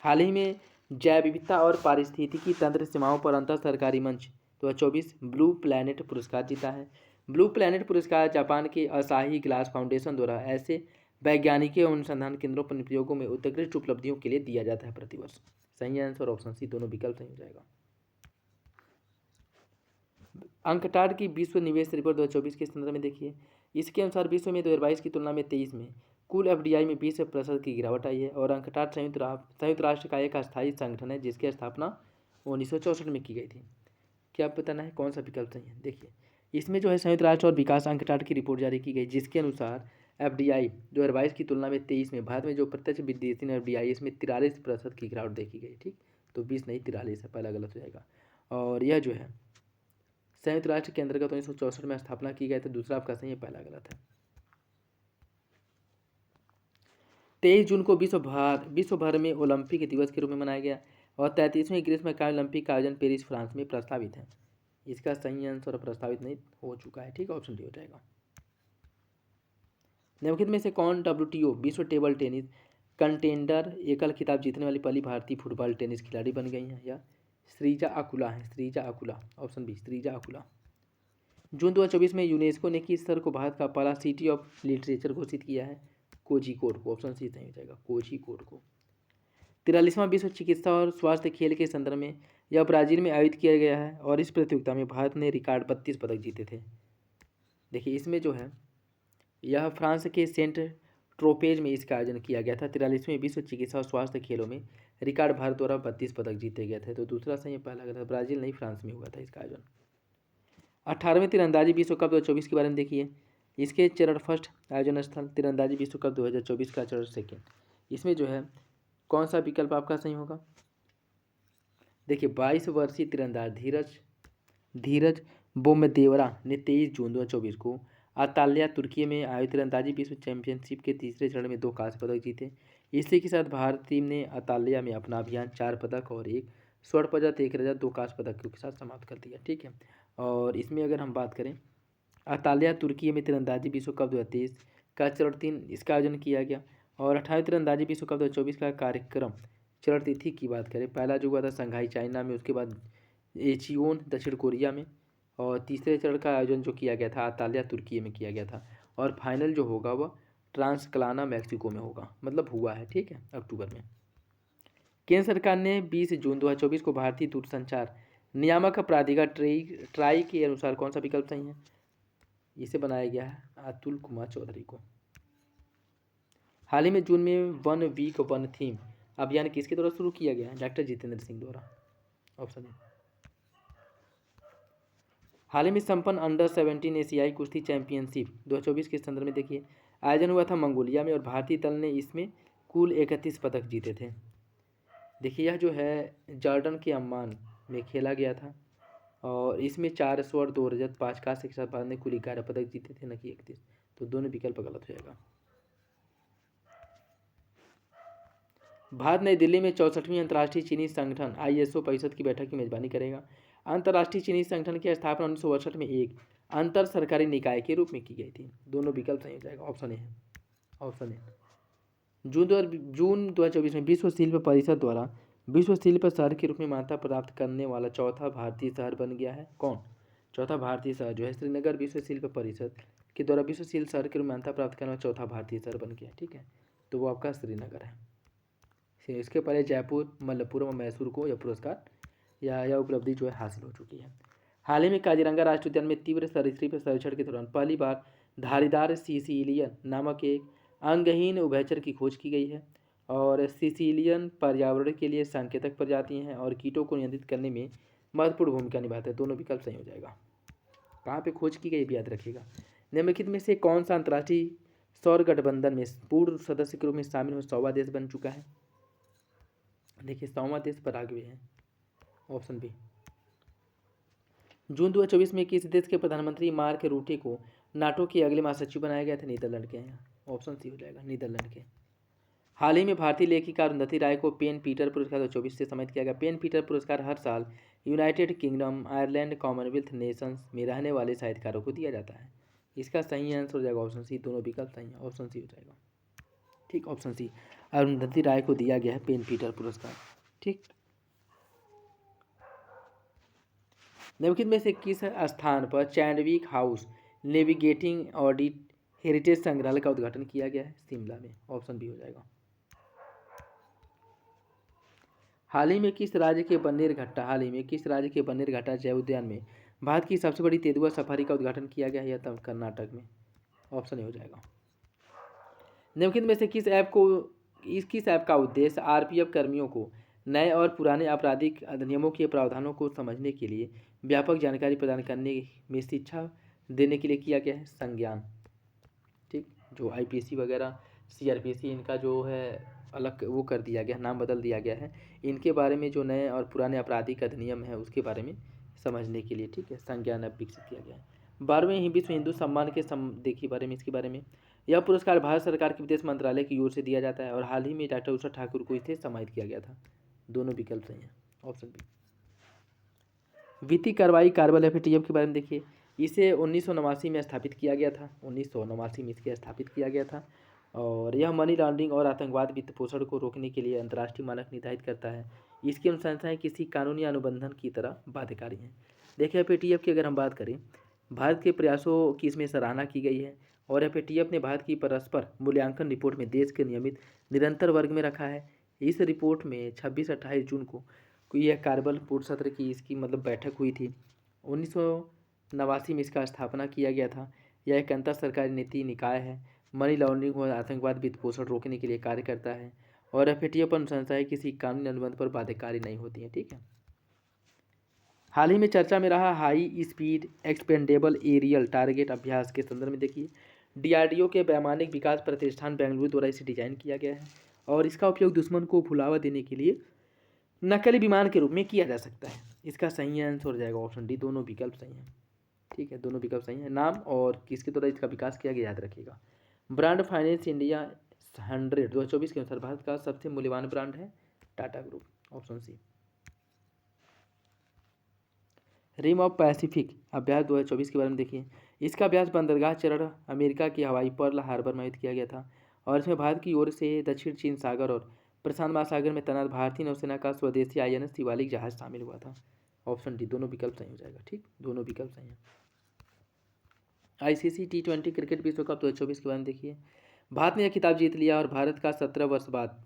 हाल ही में जैव विविधता और पारिस्थितिकी तंत्र सीमाओं पर अंतर सरकारी मंच 2024 ब्लू प्लैनेट पुरस्कार जीता है। ब्लू प्लैनेट पुरस्कार जापान के असाही ग्लास फाउंडेशन द्वारा ऐसे वैज्ञानिक और अनुसंधान केंद्रों पर प्रयोगों में उत्कृष्ट उपलब्धियों के लिए दिया जाता है प्रतिवर्ष। सही आंसर ऑप्शन सी, दोनों विकल्प सही हो जाएगा। अंकटाड की विश्व निवेश रिपोर्ट 2024 के संदर्भ में देखिए, इसके अनुसार विश्व में 2022 की तुलना में 23 में कुल एफडीआई में 20% की गिरावट आई है। और अंकटाड संयुक्त राष्ट्र का एक अस्थायी संगठन है जिसकी स्थापना 1964 में की गई थी। क्या बताना है कौन सा विकल्प सही है? देखिए, इसमें जो है संयुक्त राष्ट्र और विकास अंकटाड की रिपोर्ट जारी की गई जिसके अनुसार एफडीआई 2022 की तुलना में 23 में भारत में जो प्रत्यक्ष विदेशी एफडीआई इसमें 43% की गिरावट देखी गई। ठीक, तो 20 नहीं 43 है, पहला गलत हो जाएगा। और यह जो है संयुक्त राष्ट्र के अंतर्गत 1964 में स्थापना की गई, तो दूसरा आपका सही है, पहला गलत है। 23 जून को विश्व भर में ओलंपिक दिवस के रूप में मनाया गया और 33वें ग्रीष्मकालीन ओलंपिक का आयोजन पेरिस फ्रांस में प्रस्तावित है। इसका सही आंसर प्रस्तावित नहीं हो चुका है। ठीक, ऑप्शन डी हो जाएगा। निम्नलिखित में से कौन WTO विश्व टेबल टेनिस कंटेंडर एकल खिताब जीतने वाली पहली भारतीय फुटबॉल टेनिस खिलाड़ी बन गई हैं? या श्रीजा अकुला है, श्रीजा अकुला, ऑप्शन बी श्रीजा अकुला। जून 2024 में यूनेस्को ने किस शहर को भारत का पहला सिटी ऑफ लिटरेचर घोषित किया है? कोझिकोड को, ऑप्शन सी सही हो जाएगा, कोझिकोड को। 43वां विश्व चिकित्सा और स्वास्थ्य खेल के संदर्भ में यह ब्राजील में आयोजित किया गया है और इस प्रतियोगिता में भारत ने रिकॉर्ड 32 पदक जीते थे। देखिए, इसमें जो है यह फ्रांस के सेंट ट्रोपेज में इसका आयोजन किया गया था। 43वें विश्व चिकित्सा और स्वास्थ्य खेलों में रिकॉर्ड भारत द्वारा 32 पदक जीते गए थे। तो दूसरा सही है, पहला गलत, ब्राजील नहीं फ्रांस में हुआ था इसका आयोजन। 18वें तीरंदाजी विश्व कप 2024 के बारे में देखिए, इसके चरण फर्स्ट आयोजन स्थल तीरंदाजी विश्व कप 2024 का चरण सेकेंड। इसमें जो है कौन सा विकल्प आपका सही होगा? देखिए, 22 वर्षीय तीरंदाज धीरज बोमदेवरा ने 23 जून 2024 को अंताल्या तुर्की में आयोजित तीरंदाजी विश्व चैंपियनशिप के तीसरे चरण में 2 कांस्य पदक जीते। इसी के साथ भारत टीम ने अंताल्या में अपना अभियान 4 पदक और 1 स्वर्ण पदक, 1 रजत, 2 कांस्य पदकों के साथ समाप्त कर दिया। ठीक है, और इसमें अगर हम बात करें अंताल्या तुर्की में तीरंदाजी विश्व कप 2023 का चरण 3 इसका आयोजन किया गया। और 18वें तीरंदाजी विश्व कप 2024 का कार्यक्रम चरण तिथि की बात करें, पहला जो हुआ था संघाई चाइना में, उसके बाद एचियोन दक्षिण कोरिया में, और तीसरे चरण का आयोजन जो किया गया था अंताल्या तुर्की में किया गया था। और फाइनल जो होगा वह ट्रांसक्लाना मैक्सिको में होगा, मतलब हुआ है। ठीक है, अक्टूबर में। केंद्र सरकार ने 20 जून 2024 को भारतीय दूरसंचार नियामक प्राधिकरण ट्राई के अनुसार कौन सा विकल्प सही है? इसे बनाया गया है अतुल कुमार चौधरी को। हाल ही में जून में 1 वीक 1 थीम अभियान किसके द्वारा शुरू किया गया है? डॉक्टर जितेंद्र सिंह द्वारा, ऑप्शन है। हाल ही में संपन्न अंडर 17 एशियाई कुश्ती चैंपियनशिप 2024 के संदर्भ में देखिए, आयोजन हुआ था मंगोलिया में और भारतीय दल ने इसमें कुल 31 पदक जीते थे। देखिए, यह जो है जॉर्डन के अम्मान में खेला गया था और इसमें 4 स्वर्ण, 2 रजत, 5 कांस्य के साथ भारत ने कुल 11 पदक जीते थे, न कि 31। तो दोनों विकल्प गलत हो जाएगा। भारत नई दिल्ली में 64वीं अंतर्राष्ट्रीय चीनी संगठन ISO परिषद की बैठक की मेजबानी करेगा। अंतर्राष्ट्रीय चीनी संगठन की स्थापना 1962 में एक अंतर सरकारी निकाय के रूप में की गई थी। दोनों विकल्प सही हो जाएगा, ऑप्शन ए है, ऑप्शन ए। जून 2024 में विश्व शिल्प परिषद द्वारा विश्व शिल्प शहर के रूप में मान्यता प्राप्त करने वाला चौथा भारतीय शहर बन गया है। कौन? चौथा भारतीय शहर जो है श्रीनगर विश्व शिल्प परिषद के द्वारा विश्व शिल्प शहर के रूप में मान्यता प्राप्त करने वाला चौथा भारतीय शहर बन गया। ठीक है, तो वो आपका श्रीनगर है। इसके पहले जयपुर, मलप्पुरम और मैसूर को यह पुरस्कार या यह उपलब्धि जो है हासिल हो चुकी है। हाल ही में काजीरंगा राष्ट्रीय उद्यान में तीव्र सरीसृप सर्वेक्षण के दौरान पहली बार धारीदार सिसिलियन नामक एक अंगहीन उभयचर की खोज की गई है। और सिसिलियन पर्यावरण के लिए सांकेतिक प्रजाति हैं और कीटों को नियंत्रित करने में महत्वपूर्ण भूमिका निभाते हैं। दोनों विकल्प सही हो जाएगा। कहाँ पे खोज की गई भी याद रखिएगा। निम्नलिखित में से कौन सा अंतर्राष्ट्रीय सौर गठबंधन में पूर्व सदस्य के रूप में शामिल हो 100वां देश बन चुका है? देखिए, 100वां देश पराग्वे है, ऑप्शन बी। जून 2024 में किस देश के प्रधानमंत्री मार्क रूटे को नाटो के अगले महासचिव बनाया गया था? नीदरलैंड के हैं, ऑप्शन सी हो जाएगा, नीदरलैंड के। हाल ही में भारतीय लेखिका अरुंधति राय को पेन पीटर पुरस्कार 2024 से सम्मानित किया गया। पेन पीटर पुरस्कार हर साल United kingdom, Ireland, Commonwealth Nations में रहने वाले साहित्यकारों को दिया जाता है। इसका सही आंसर हो जाएगा ऑप्शन सी, दोनों विकल्प सही है, ऑप्शन सी हो जाएगा। ठीक, ऑप्शन सी। अरुंधति राय को दिया गया है पेन पीटर पुरस्कार। ठीक, निम्नलिखित में से किस स्थान पर चैंडविक हाउस नेविगेटिंग ऑडिट हेरिटेज संग्रहालय का उद्घाटन किया गया है? शिमला में। ऑप्शन बी हो जाएगा। हाल ही में किस राज्य के बन्नेर घाटा जैव उद्यान में भारत की सबसे बड़ी तेंदुआ सफारी का उद्घाटन किया गया है? यह तब कर्नाटक में। ऑप्शन ए हो जाएगा। निम्नलिखित में से किस ऐप का उद्देश्य आरपीएफ कर्मियों को नए और पुराने आपराधिक अधिनियमों के प्रावधानों को समझने के लिए व्यापक जानकारी प्रदान करने में शिक्षा देने के लिए किया गया है? संज्ञान। ठीक, जो आईपीसी वगैरह सीआरपीसी इनका जो है अलग वो कर दिया गया, नाम बदल दिया गया है। इनके बारे में जो नए और पुराने आपराधिक अधिनियम है उसके बारे में समझने के लिए, ठीक है, संज्ञान ऐप विकसित किया गया है। 12वें विश्व हिंदू सम्मान के देखिए बारे में, इसके बारे में, यह पुरस्कार भारत सरकार के विदेश मंत्रालय की ओर से दिया जाता है और हाल ही में डॉक्टर उषा ठाकुर को इसे सम्मानित किया गया था। दोनों विकल्प सही हैं। Option B. वित्तीय कार्रवाई कार्बल एफएटीएफ के बारे में देखिए, इसे 1989 में स्थापित किया गया था। 1989 में इसके स्थापित किया गया था और यह मनी लॉन्ड्रिंग और आतंकवाद वित्त पोषण को रोकने के लिए अंतर्राष्ट्रीय मानक निर्धारित करता है। इसकी अनुशंसाएं किसी कानूनी अनुबंधन की तरह बाध्यकारी हैं। देखिए एफएटीएफ की अगर हम बात करें, भारत के प्रयासों की इसमें सराहना की गई है और एफएटीएफ ने भारत की परस्पर मूल्यांकन रिपोर्ट में देश के नियमित निरंतर वर्ग में रखा है। इस रिपोर्ट में 26-28 जून को यह कार्बल पूर्व सत्र की इसकी मतलब बैठक हुई थी। 1989 में इसका स्थापना किया गया था। यह एक अंतर सरकारी नीति निकाय है, मनी लॉन्ड्रिंग और आतंकवाद वित्त पोषण रोकने के लिए कार्य करता है और एफएटीएफ अनुशंसाएं किसी कानूनी अनुबंध पर बाध्यकारी नहीं होती हैं। ठीक है, हाल ही में चर्चा में रहा high speed expendable aerial target अभ्यास के संदर्भ में देखिए, डीआरडीओ के वैमानिक विकास प्रतिष्ठान बेंगलुरु द्वारा इसे डिजाइन किया गया है और इसका उपयोग दुश्मन को भुलावा देने के लिए नकली विमान के रूप में किया जा सकता है। इसका सही आंसर हो जाएगा ऑप्शन डी। दोनों विकल्प सही हैं। ठीक है, दोनों विकल्प सही हैं। नाम और किसके द्वारा इसका विकास किया गया याद रखिएगा। ब्रांड फाइनेंस इंडिया 100 2024 के अनुसार भारत का सबसे मूल्यवान ब्रांड है Tata group. Option C. Rim of Pacific अभ्यास 2024 के बारे में देखिए, इसका अभ्यास बंदरगाह चरण अमेरिका की हवाई पर्ल हार्बर में आयोजित किया गया था और इसमें भारत की ओर से दक्षिण चीन सागर और प्रशांत महासागर में तैनात भारतीय नौसेना का स्वदेशी आईएनएस शिवालिक जहाज शामिल हुआ था। Option D. दोनों विकल्प सही हो जाएगा। ठीक, दोनों विकल्प सही हैं। आईसीसी T20 क्रिकेट विश्व कप 2024 के बारे में देखिए, भारत ने यह खिताब जीत लिया और भारत का 17 वर्ष बाद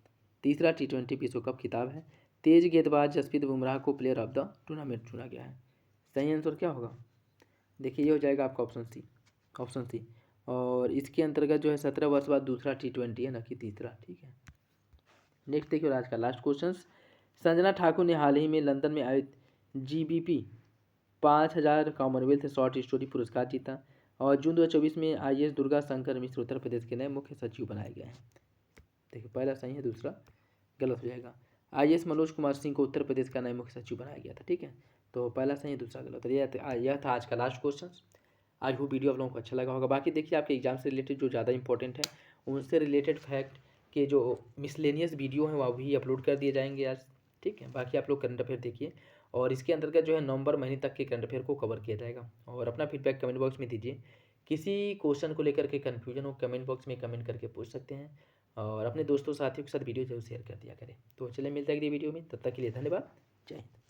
तीसरा T20 विश्व कप खिताब है। तेज गेंदबाज जसप्रीत बुमराह को प्लेयर ऑफ द टूर्नामेंट चुना गया है। सही आंसर क्या होगा? देखिए ये हो जाएगा आपका ऑप्शन सी। ऑप्शन सी, और इसके अंतर्गत जो है 17 वर्ष बाद दूसरा T20 है, न कि तीसरा। ठीक है, नेक्स्ट देखिए आज का लास्ट क्वेश्चन। संजना ठाकुर ने हाल ही में लंदन में आयोजित GBP 5000 कॉमनवेल्थ शॉर्ट स्टोरी पुरस्कार जीता और जून 2024 में IAS दुर्गा शंकर मिश्र उत्तर प्रदेश के नए मुख्य सचिव बनाए गए हैं। देखिए पहला सही है, दूसरा गलत हो जाएगा। IAS मनोज कुमार सिंह को उत्तर प्रदेश का नए मुख्य सचिव बनाया गया था। ठीक है, तो पहला सही है, दूसरा गलत। यह था आज का लास्ट क्वेश्चन। आज वो वीडियो आप लोगों को अच्छा लगा होगा। बाकी देखिए आपके एग्जाम से रिलेटेड जो ज़्यादा इंपॉर्टेंट है उनसे रिलेटेड फैक्ट के जो मिसलेनियस वीडियो हैं वो भी अपलोड कर दिए जाएंगे आज। ठीक है, बाकी आप लोग करंट अफेयर देखिए और इसके अंतर्गत जो है नवंबर महीने तक के करंट अफेयर को कवर किया जाएगा और अपना फीडबैक कमेंट बॉक्स में दीजिए। किसी क्वेश्चन को लेकर के कन्फ्यूजन हो कमेंट बॉक्स में कमेंट करके पूछ सकते हैं और अपने दोस्तों साथियों के साथ वीडियो जरूर शेयर कर दिया करें। तो चलिए मिलते हैं अगली वीडियो में, तब तक के लिए धन्यवाद। जय हिंद।